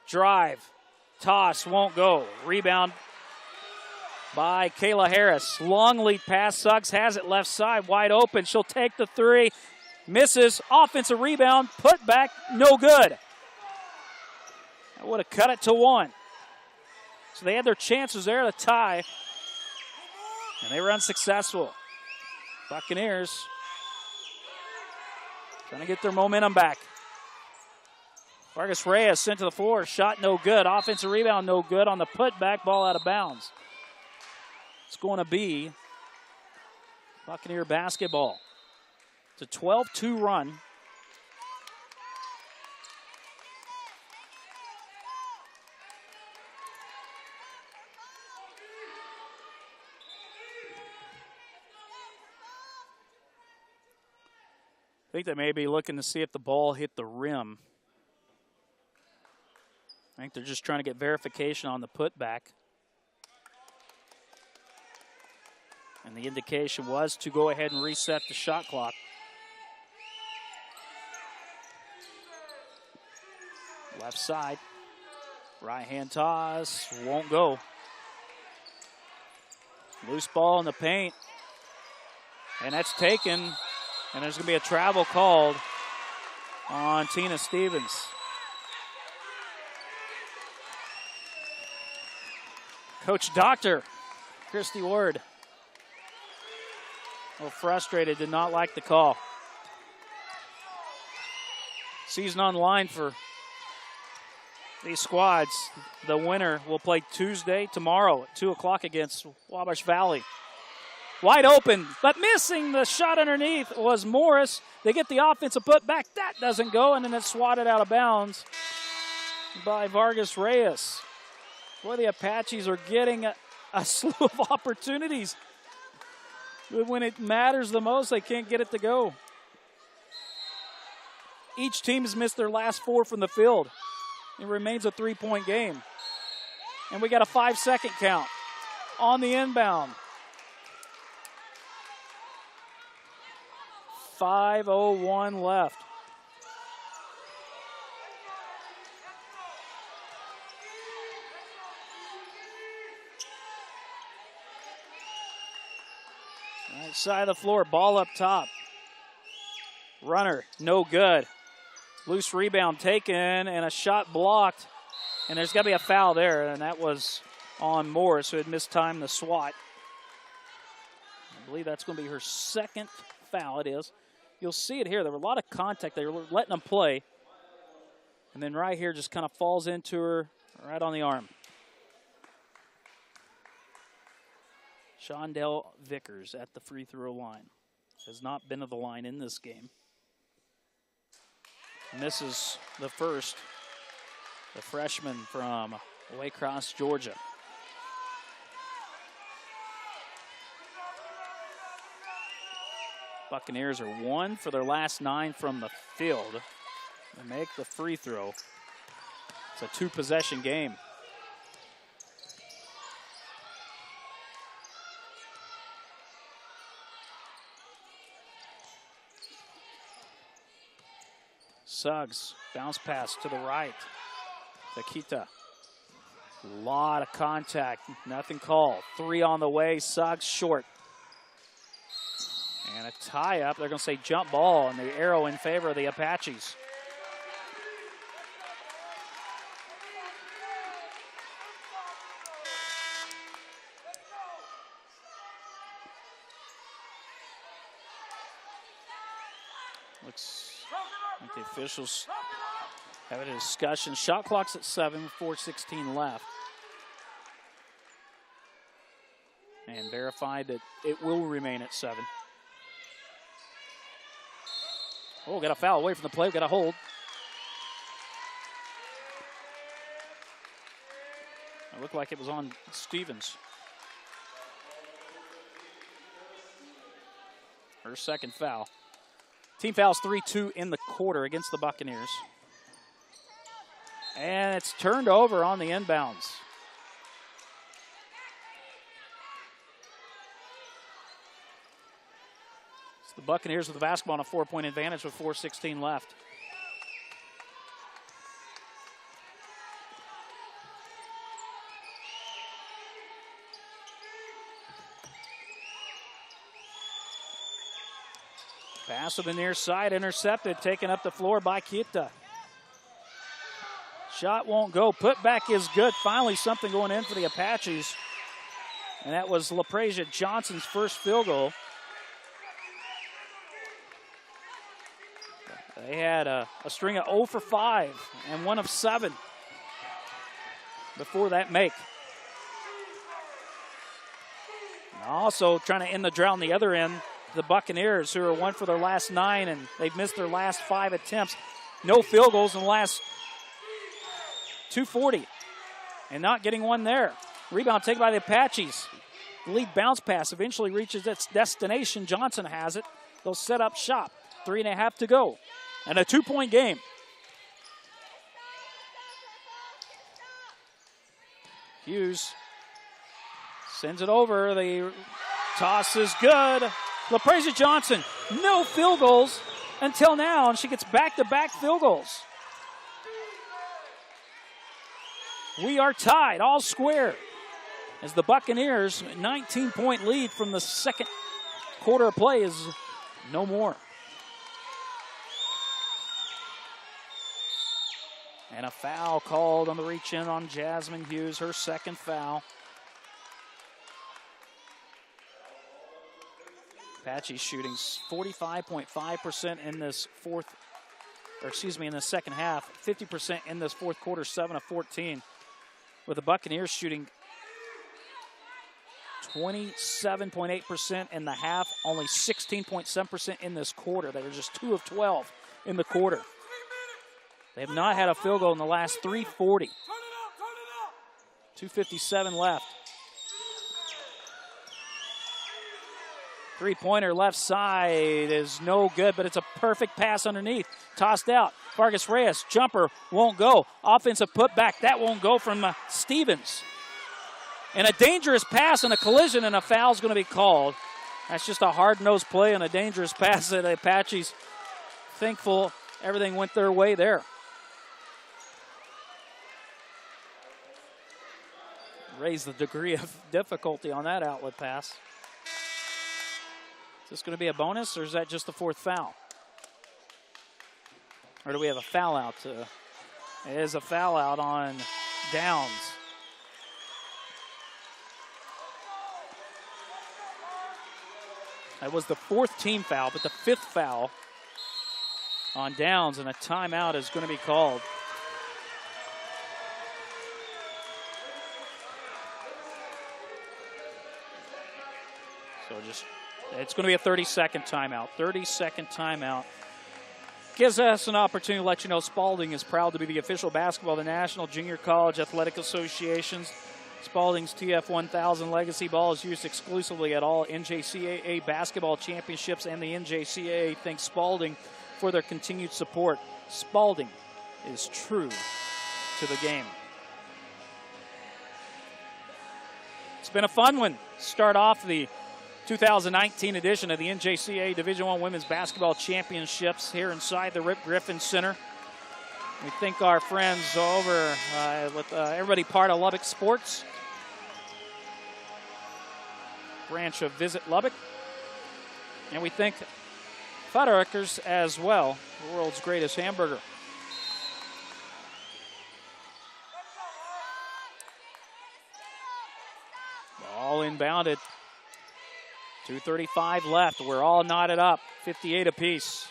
Drive, toss, won't go. Rebound by Kayla Harris. Long lead pass, Suggs has it left side, wide open. She'll take the 3, misses, offensive rebound, put back, no good. That would have cut it to 1. So they had their chances there to tie, and they were unsuccessful. Buccaneers trying to get their momentum back. Vargas Reyes sent to the floor, shot no good. Offensive rebound no good on the putback, ball out of bounds. It's going to be Buccaneer basketball. It's a 12-2 run. I think they may be looking to see if the ball hit the rim. I think they're just trying to get verification on the putback. And the indication was to go ahead and reset the shot clock. Left side. Right hand toss. Won't go. Loose ball in the paint. And that's taken. And there's going to be a travel called on Tina Stevens. Coach Doctor, Christy Ward, a little frustrated, did not like the call. Season on the line for these squads. The winner will play Tuesday, tomorrow at 2 o'clock against Wabash Valley. Wide open, but missing the shot underneath was Morris. They get the offensive putback. That doesn't go, and then it's swatted out of bounds by Vargas Reyes. Boy, the Apaches are getting a slew of opportunities. But when it matters the most, they can't get it to go. Each team has missed their last 4 from the field. It remains a 3-point game. And we got a 5-second count on the inbound. 5:01 left. Right side of the floor, ball up top. Runner, no good. Loose rebound taken and a shot blocked. And there's got to be a foul there, and that was on Morris, who had mistimed the swat. I believe that's going to be her second foul. It is. You'll see it here. There were a lot of contact. They were letting them play. And then right here just kind of falls into her right on the arm. Shondell Vickers at the free throw line. Has not been to the line in this game. Misses the first. The freshman from Waycross, Georgia. Buccaneers are 1 for their last 9 from the field. They make the free throw. It's a 2-possession game. Suggs, bounce pass to the right. Takita. A lot of contact, nothing called. 3 on the way, Suggs short. And a tie-up, they're going to say jump ball, and the arrow in favor of the Apaches. Looks like the officials have a discussion. Shot clock's at 7, 4:16 left. And verified that it will remain at 7. Oh, got a foul away from the play. Got a hold. It looked like it was on Stevens. Her second foul. Team fouls 3-2 in the quarter against the Buccaneers. And it's turned over on the inbounds. It's the Buccaneers with the basketball on a 4-point advantage with 4:16 left. Pass to the near side, intercepted, taken up the floor by Kita. Shot won't go. Putback is good. Finally something going in for the Apaches. And that was LaPrasia Johnson's first field goal. They had a string of 0 for 5 and 1 of 7 before that make. And also trying to end the drought on the other end, the Buccaneers, who are 1 for their last 9, and they've missed their last 5 attempts. No field goals in the last 2:40, and not getting one there. Rebound taken by the Apaches. The lead bounce pass eventually reaches its destination. Johnson has it. They'll set up shop. 3.5 to go. And a 2-point game. Hughes sends it over. The toss is good. LaPrasia Johnson, no field goals until now, and she gets back-to-back field goals. we are tied, all square, as the Buccaneers' 19-point lead from the second quarter of play is no more. And a foul called on the reach-in on Jasmine Hughes, her second foul. Apache's shooting 45.5% in this in the second half, 50% in this fourth quarter, 7 of 14. With the Buccaneers shooting 27.8% in the half, only 16.7% in this quarter. They are just 2 of 12 in the quarter. They have not had a field goal in the last 3:40. 2:57 left. Three-pointer left side is no good, but it's a perfect pass underneath. Tossed out. Vargas Reyes, jumper, won't go. Offensive putback, that won't go from Stevens. And a dangerous pass and a collision, and a foul is going to be called. That's just a hard-nosed play and a dangerous pass that the Apaches thankful everything went their way there. Raise the degree of difficulty on that outlet pass. Is this going to be a bonus, or is that just the fourth foul? Or do we have a foul out? It is a foul out on Downs. That was the fourth team foul, but the fifth foul on Downs, and a timeout is going to be called. So it's going to be a 30-second timeout. 30-second timeout. Gives us an opportunity to let you know Spalding is proud to be the official basketball of the National Junior College Athletic Associations. Spalding's TF1000 Legacy Ball is used exclusively at all NJCAA basketball championships, and the NJCAA thanks Spalding for their continued support. Spalding is true to the game. It's been a fun one. Start off the 2019 edition of the NJCAA Division I Women's Basketball Championships here inside the Rip Griffin Center. We thank our friends over with everybody part of Lubbock Sports, branch of Visit Lubbock. And we thank Fuddruckers as well, the world's greatest hamburger. Ball inbounded. 2:35 left. We're all knotted up. 58 apiece.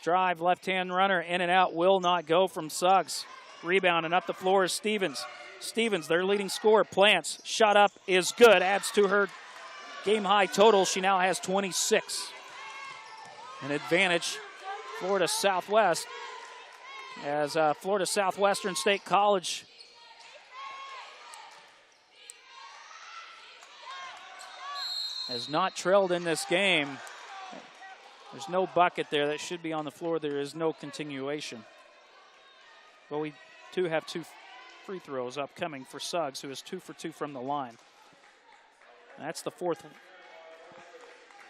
Drive, left-hand runner, in and out, will not go from Suggs. Rebound, and up the floor is Stevens. Stevens, their leading scorer, plants. Shot up is good. Adds to her game-high total. She now has 26. An advantage, Florida Southwest, as Florida Southwestern State College has not trailed in this game. There's no bucket there. That should be on the floor. There is no continuation. But we do have 2 free throws upcoming for Suggs, who is 2 for 2 from the line. That's the fourth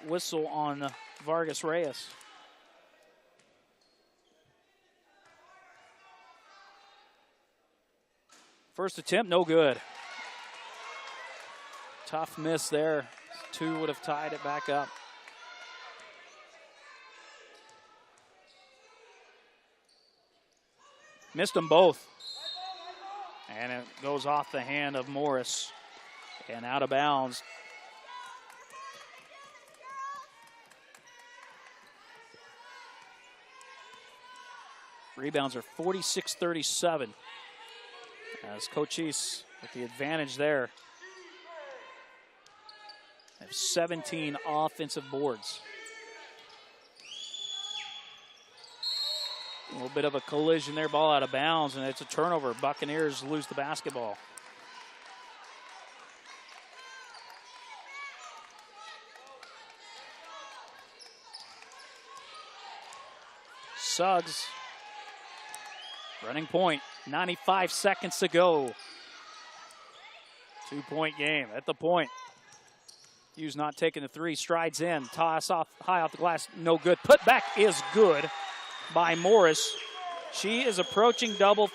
whistle on Vargas Reyes. First attempt, no good. Tough miss there. 2 would have tied it back up. Missed them both. And it goes off the hand of Morris and out of bounds. Rebounds are 46-37. As Cochise with the advantage there. They have 17 offensive boards. A little bit of a collision there, ball out of bounds, and it's a turnover. Buccaneers lose the basketball. Suggs, running point, 95 seconds to go. 2-point game at the point. Hughes not taking the 3, strides in, toss off high off the glass, no good. Put back is good by Morris. She is approaching double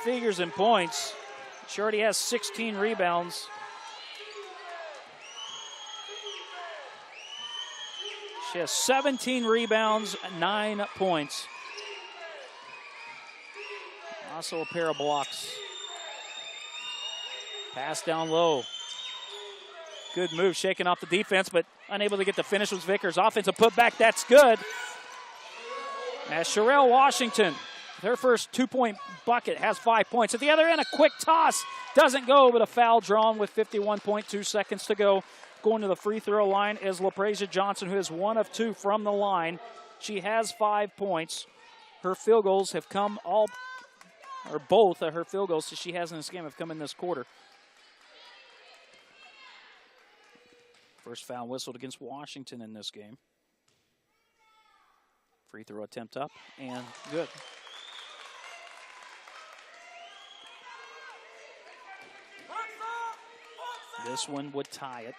figures in points. She already has 16 rebounds. She has 17 rebounds, 9 points. Also a pair of blocks. Pass down low. Good move, shaking off the defense, but unable to get the finish was Vickers. Offensive putback, that's good. As Sherelle Washington, their first 2-point bucket, has 5 points. At the other end, a quick toss. Doesn't go, but a foul drawn with 51.2 seconds to go. Going to the free throw line is LaPrazia Johnson, who is 1 of 2 from the line. She has 5 points. Her field goals have come both of her field goals that she has in this game have come in this quarter. First foul whistled against Washington in this game. Free throw attempt up and good. This one would tie it.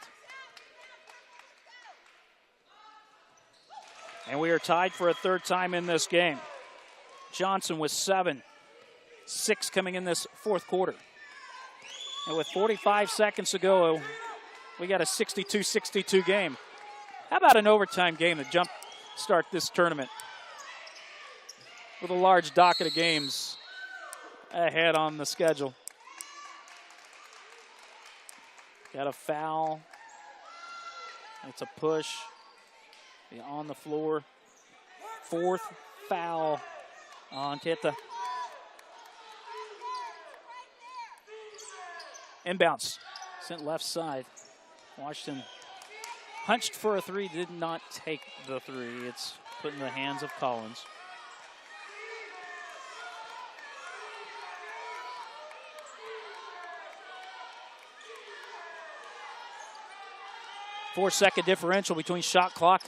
And we are tied for a third time in this game. Johnson with 7. 6 coming in this fourth quarter. And with 45 seconds to go, we got a 62-62 game. How about an overtime game to jump start this tournament? With a large docket of games ahead on the schedule. Got a foul. It's a push. Be on the floor. 4th foul on Teta. Inbounds. Sent left side. Washington hunched for a 3. Did not take the 3. It's put in the hands of Collins. Four-second differential between shot clock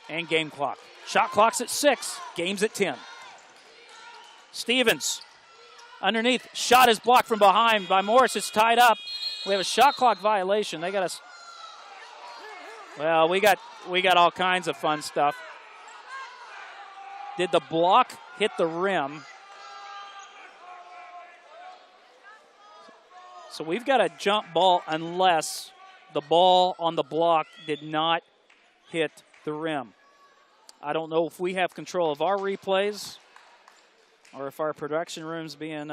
and game clock. Shot clock's at 6, game's at 10. Stevens underneath, shot is blocked from behind by Morris. It's tied up. We have a shot clock violation. They got us. Well, we got all kinds of fun stuff. Did the block hit the rim? So we've got a jump ball unless the ball on the block did not hit the rim. I don't know if we have control of our replays or if our production room's being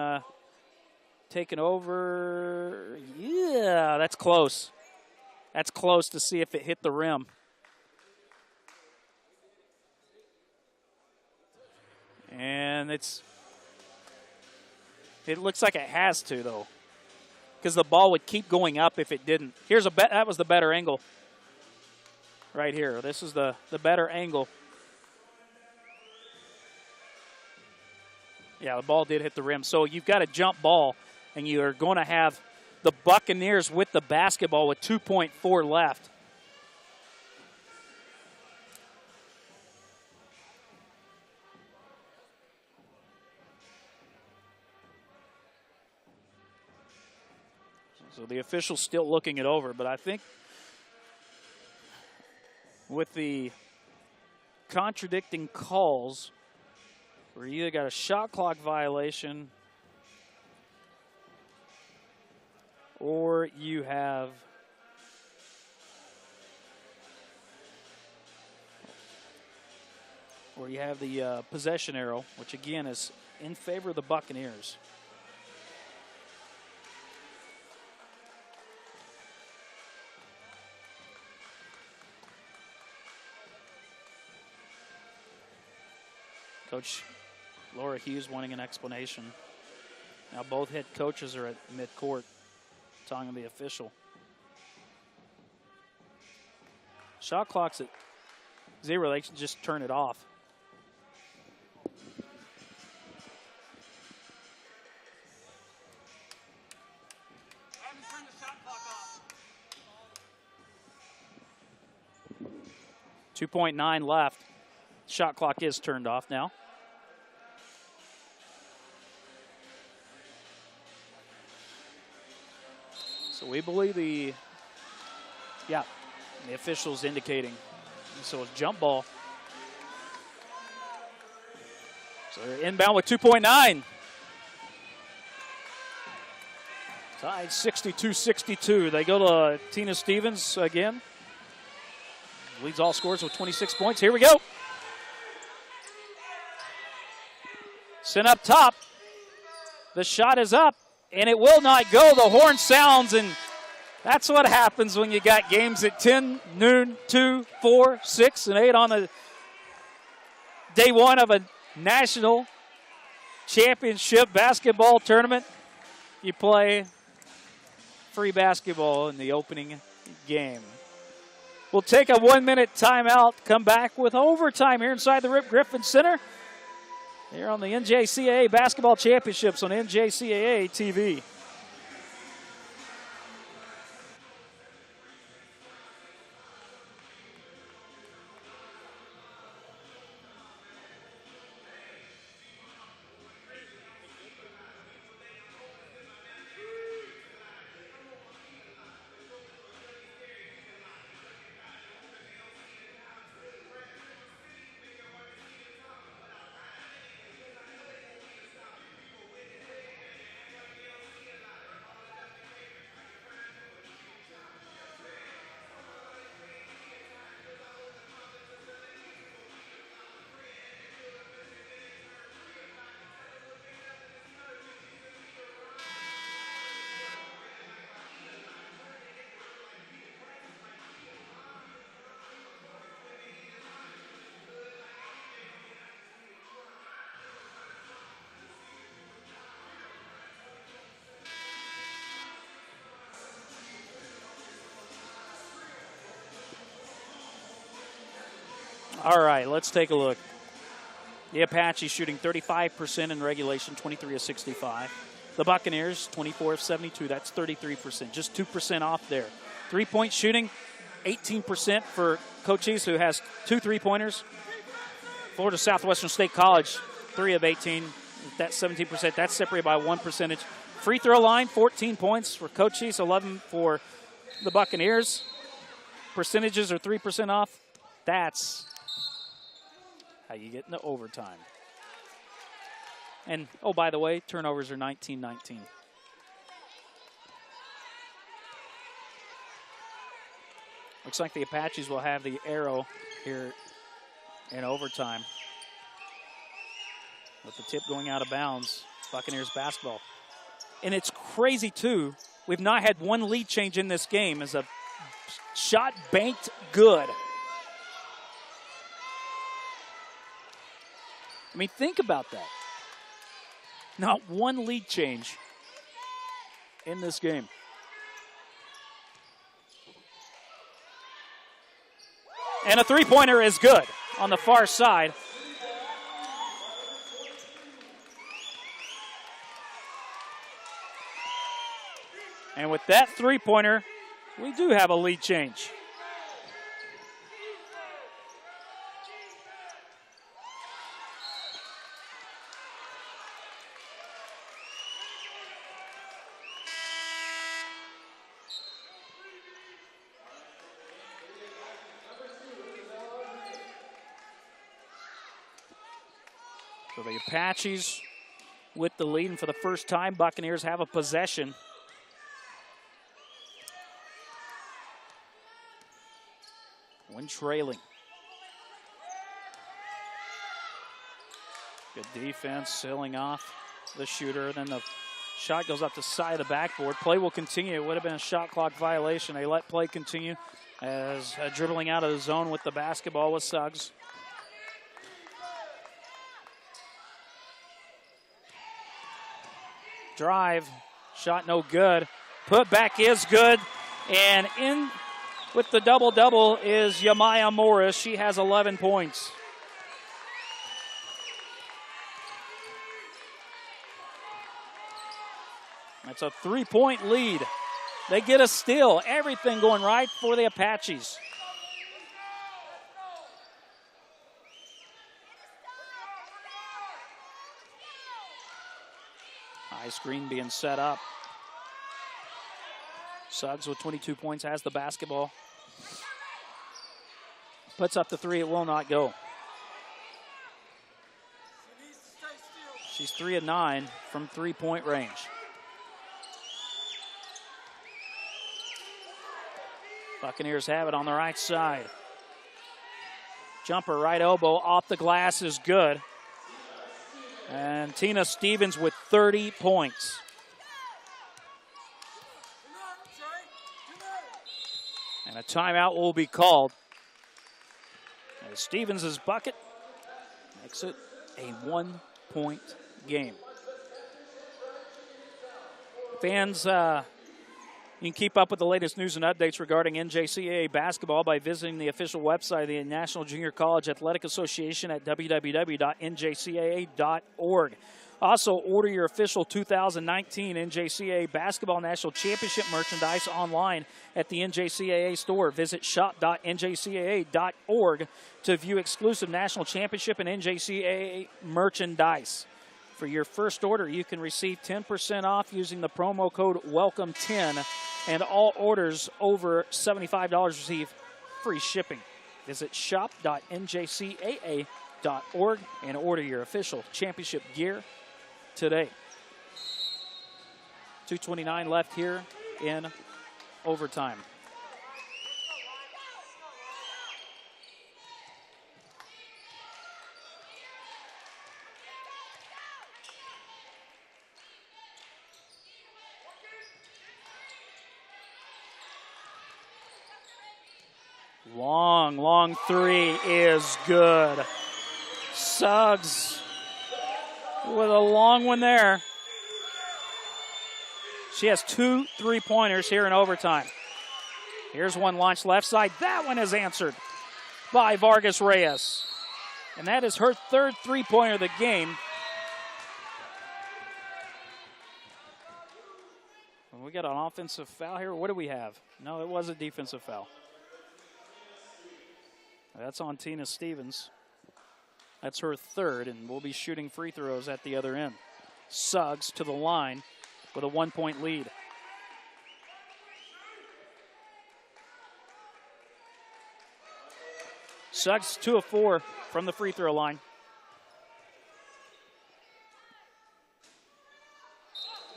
taken over. Yeah, that's close. That's close to see if it hit the rim. And it looks like it has to, though, because the ball would keep going up if it didn't. Here's that was the better angle right here. This is the better angle. Yeah, the ball did hit the rim. So you've got a jump ball, and you are going to have the Buccaneers with the basketball with 2.4 left. So the official's still looking it over, but I think with the contradicting calls, where you either got a shot clock violation or you have the possession arrow, which again is in favor of the Buccaneers. Coach Laura Hughes wanting an explanation. Now both head coaches are at midcourt talking to the official. Shot clock's at 0. They can just turn it off. Turn the shot clock off. 2.9 left. Shot clock is turned off now. So we believe the official's indicating. So it's jump ball. So they're inbound with 2.9. Tied 62-62. They go to Tina Stevens again. Leads all scores with 26 points. Here we go. Sent up top. The shot is up, and it will not go. The horn sounds, and that's what happens when you got games at 10, noon, 2, 4, 6, and 8 on the day one of a national championship basketball tournament. You play free basketball in the opening game. We'll take a 1-minute timeout, come back with overtime here inside the Rip Griffin Center. Here on the NJCAA Basketball Championships on NJCAA TV. All right, let's take a look. The Apaches shooting 35% in regulation, 23 of 65. The Buccaneers, 24 of 72. That's 33%, just 2% off there. Three-point shooting, 18% for Cochise, who has 2 3-pointers. Florida Southwestern State College, 3 of 18. That's 17%. That's separated by 1 percentage. Free throw line, 14 points for Cochise, 11 for the Buccaneers. Percentages are 3% off. That's how you get into overtime. And, oh, by the way, turnovers are 19-19. Looks like the Apaches will have the arrow here in overtime. With the tip going out of bounds, Buccaneers basketball. And it's crazy, too. We've not had one lead change in this game as a shot banked good. I mean, think about that. Not one lead change in this game. And a three-pointer is good on the far side. And with that three-pointer, we do have a lead change. So the Apaches with the lead, and for the first time, Buccaneers have a possession. When trailing. Good defense, sailing off the shooter. Then the shot goes up the side of the backboard. Play will continue. It would have been a shot clock violation. They let play continue as dribbling out of the zone with the basketball was Suggs. Drive, shot no good. Put back is good. And in with the double-double is Yamaya Morris. She has 11 points. That's a three-point lead. They get a steal. Everything going right for the Apaches. High screen being set up. Suggs with 22 points has the basketball. Puts up the three. It will not go. She's 3 of 9 from three-point range. Buccaneers have it on the right side. Jumper, right elbow, off the glass is good. And Tina Stevens with 30 points. And a timeout will be called. As Stevens' bucket makes it a 1-point game. Fans, you can keep up with the latest news and updates regarding NJCAA basketball by visiting the official website of the National Junior College Athletic Association at www.njcaa.org. Also, order your official 2019 NJCAA Basketball National Championship merchandise online at the NJCAA store. Visit shop.njcaa.org to view exclusive National Championship and NJCAA merchandise. For your first order, you can receive 10% off using the promo code WELCOME10, and all orders over $75 receive free shipping. Visit shop.njcaa.org and order your official championship gear today. 2:29 left here in overtime. Long three is good. Suggs with a long one there. She has 2 3-pointers here in overtime. Here's one launched left side. That one is answered by Vargas Reyes. And that is her 3rd 3-pointer of the game. We got an offensive foul here. What do we have? No, it was a defensive foul. That's on Tina Stevens. That's her 3rd, and we'll be shooting free throws at the other end. Suggs to the line with a 1-point lead. Suggs 2 of 4 from the free throw line.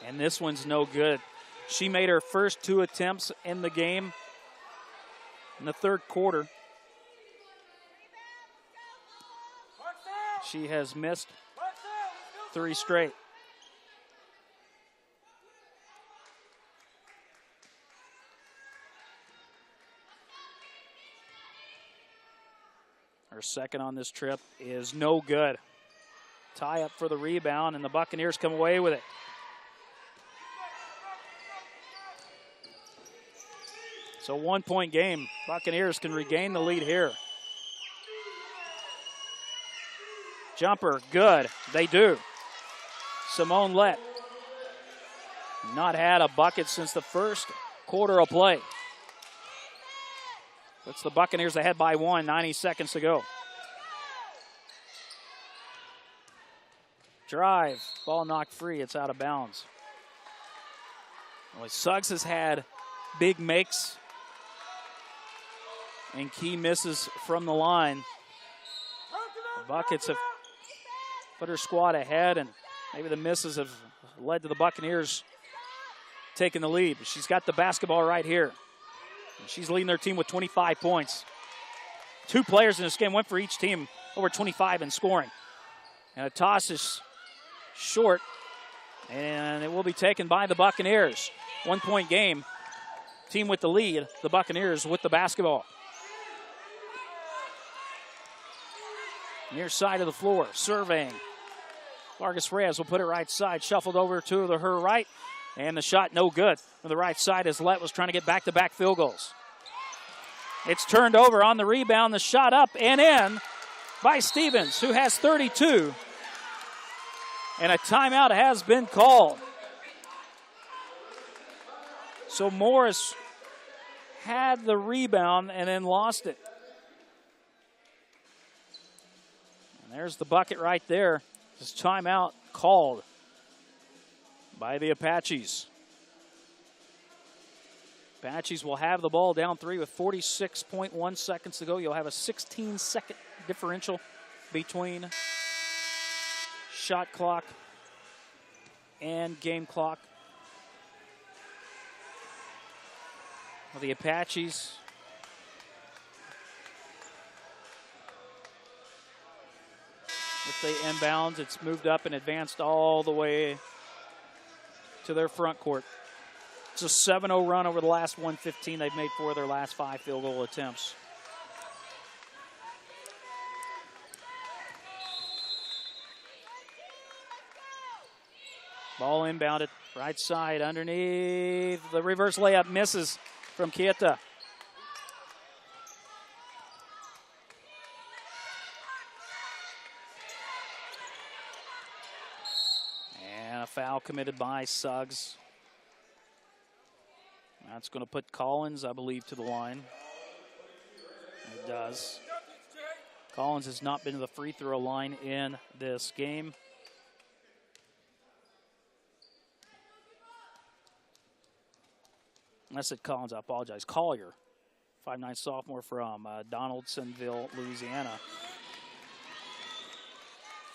And this one's no good. She made her first 2 attempts in the game in the 3rd quarter. She has missed 3 straight. Her 2nd on this trip is no good. Tie up for the rebound, and the Buccaneers come away with it. It's a 1-point game. Buccaneers can regain the lead here. Jumper, good. They do. Simone Lett not had a bucket since the first quarter of play. That's the Buccaneers ahead by 1, 90 seconds to go. Drive, ball knocked free. It's out of bounds. Well, Suggs has had big makes and key misses from the line. The Buckets have put her squad ahead, and maybe the misses have led to the Buccaneers taking the lead. But she's got the basketball right here. And she's leading their team with 25 points. 2 players in this game went for each team over 25 in scoring. And a toss is short, and it will be taken by the Buccaneers. 1-point game. Team with the lead, the Buccaneers with the basketball. Near side of the floor, surveying. Vargas Reyes will put it right side, shuffled over to her right, and the shot no good. From the right side as Lett was trying to get back-to-back field goals. It's turned over on the rebound, the shot up and in by Stevens, who has 32. And a timeout has been called. So Morris had the rebound and then lost it. And there's the bucket right there. This timeout called by the Apaches. Apaches will have the ball down 3 with 46.1 seconds to go. You'll have a 16-second differential between shot clock and game clock. Well, the Apaches if they inbounds, it's moved up and advanced all the way to their front court. It's a 7-0 run over the last 115. They've made 4 of their last 5 field goal attempts. Ball inbounded, right side, underneath. The reverse layup misses from Kieta. And a foul committed by Suggs. That's going to put Collins, I believe, to the line. It does. Collins has not been to the free throw line in this game. I said Collins, I apologize. Collier, 5'9" sophomore from Donaldsonville, Louisiana.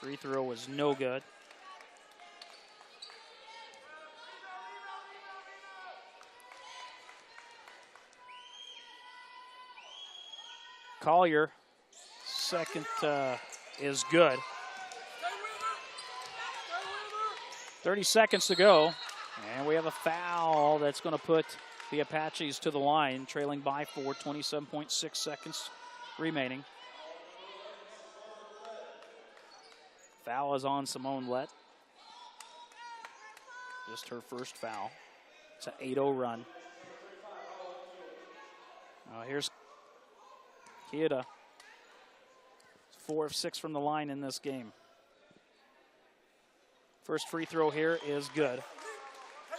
Free throw was no good. Collier, second is good. 30 seconds to go, and we have a foul that's going to put the Apaches to the line, trailing by 4, 27.6 seconds remaining. Foul is on Simone Lett. Just her first foul. It's an 8-0 run. Here's Kieta. 4 of 6 from the line in this game. First free throw here is good.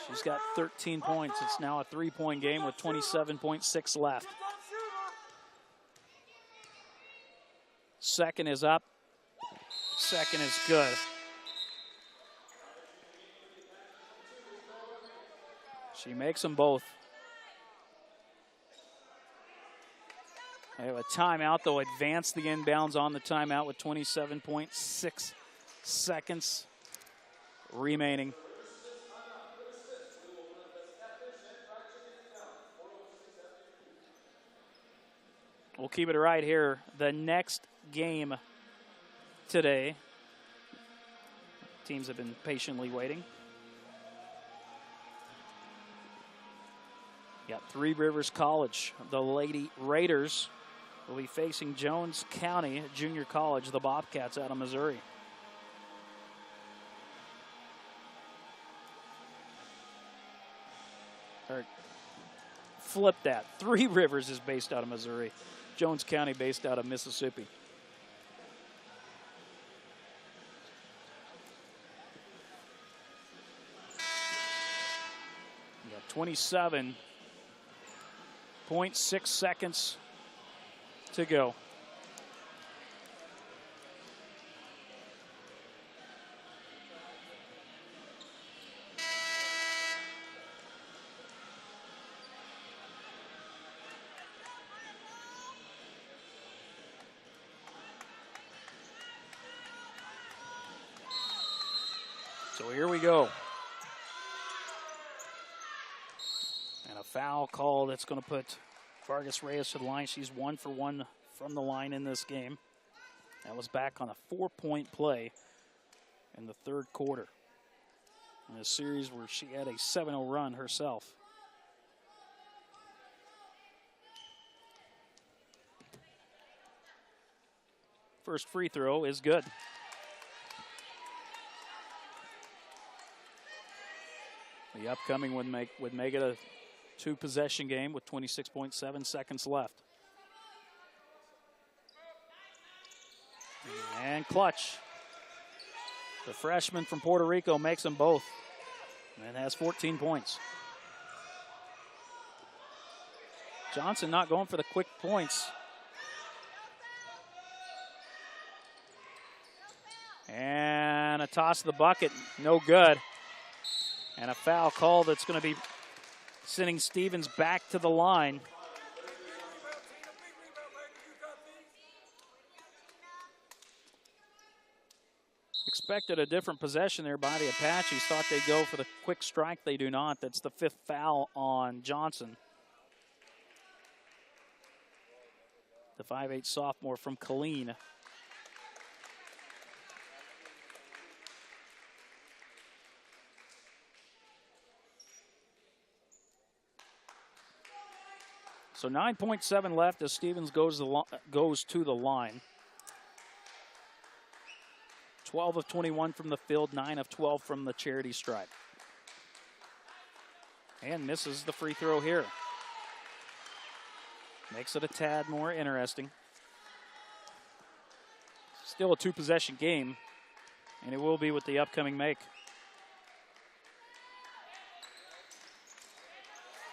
She's got 13 points. It's now a 3-point game with 27.6 left. Second is up. Second is good. She makes them both. They have a timeout. They'll advance the inbounds on the timeout with 27.6 seconds remaining. We'll keep it right here. The next game today. Teams have been patiently waiting. Got Three Rivers College. The Lady Raiders will be facing Jones County Junior College, the Bobcats out of Missouri. Or flip that. Three Rivers is based out of Missouri. Jones County based out of Mississippi. You got 27.6 seconds to go. So here we go. And a foul call that's going to put Vargas Reyes to the line. She's 1 for 1 from the line in this game. That was back on a 4-point play in the third quarter in a series where she had a 7-0 run herself. First free throw is good. The upcoming would make it a 2-possession game with 26.7 seconds left. And clutch. The freshman from Puerto Rico makes them both and has 14 points. Johnson not going for the quick points. And a toss to the bucket, no good. And a foul call that's going to be sending Stevens back to the line. Expected a different possession there by the Apaches. Thought they'd go for the quick strike. They do not. That's the 5th foul on Johnson. The 5'8" sophomore from Killeen. So 9.7 left as Stevens goes to the line. 12 of 21 from the field, 9 of 12 from the charity stripe. And misses the free throw here. Makes it a tad more interesting. Still a 2-possession game, and it will be with the upcoming make,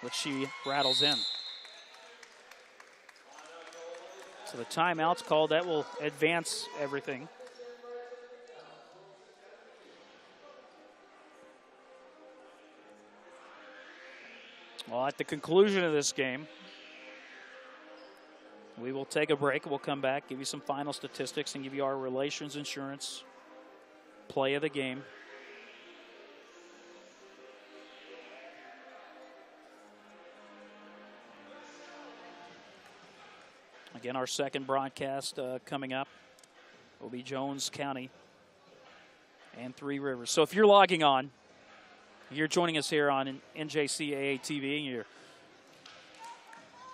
which she rattles in. So the timeout's called. That will advance everything. Well, at the conclusion of this game, we will take a break. We'll come back, give you some final statistics, and give you our Relations Insurance play of the game. Again, our second broadcast coming up will be Jones County and Three Rivers. So if you're logging on, you're joining us here on NJCAA TV, and you're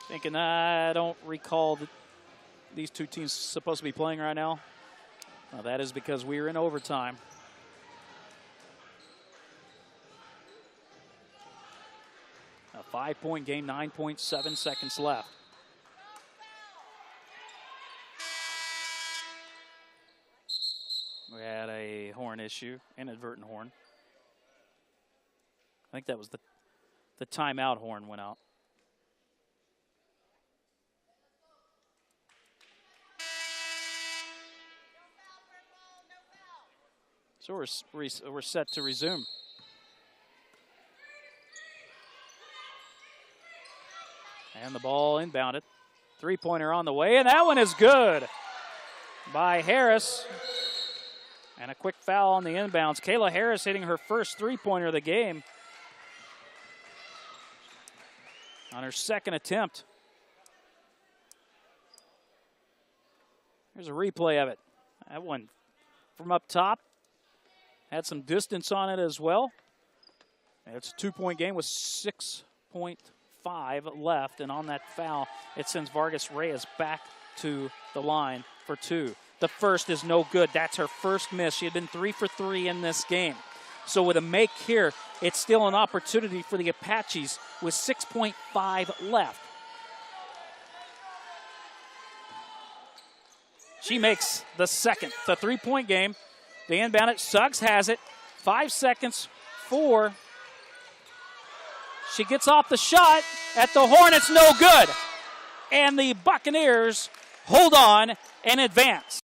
thinking, I don't recall that these two teams supposed to be playing right now. Well, that is because we are in overtime. A 5-point game, 9.7 seconds left. We had a horn issue, inadvertent horn. I think that was the timeout horn went out. So we're set to resume. And the ball inbounded. 3-pointer on the way, and that one is good by Harris. And a quick foul on the inbounds. Kayla Harris hitting her first 3-pointer of the game on her second attempt. Here's a replay of it. That one from up top had some distance on it as well. It's a 2-point game with 6.5 left, and on that foul, it sends Vargas Reyes back to the line for 2. The first is no good. That's her first miss. She had been 3 for 3 in this game. So with a make here, it's still an opportunity for the Apaches with 6.5 left. She makes the second. It's a 3-point game. The inbound it. Suggs has it. 5 seconds. 4. She gets off the shot at the horn. It's no good. And the Buccaneers hold on and advance.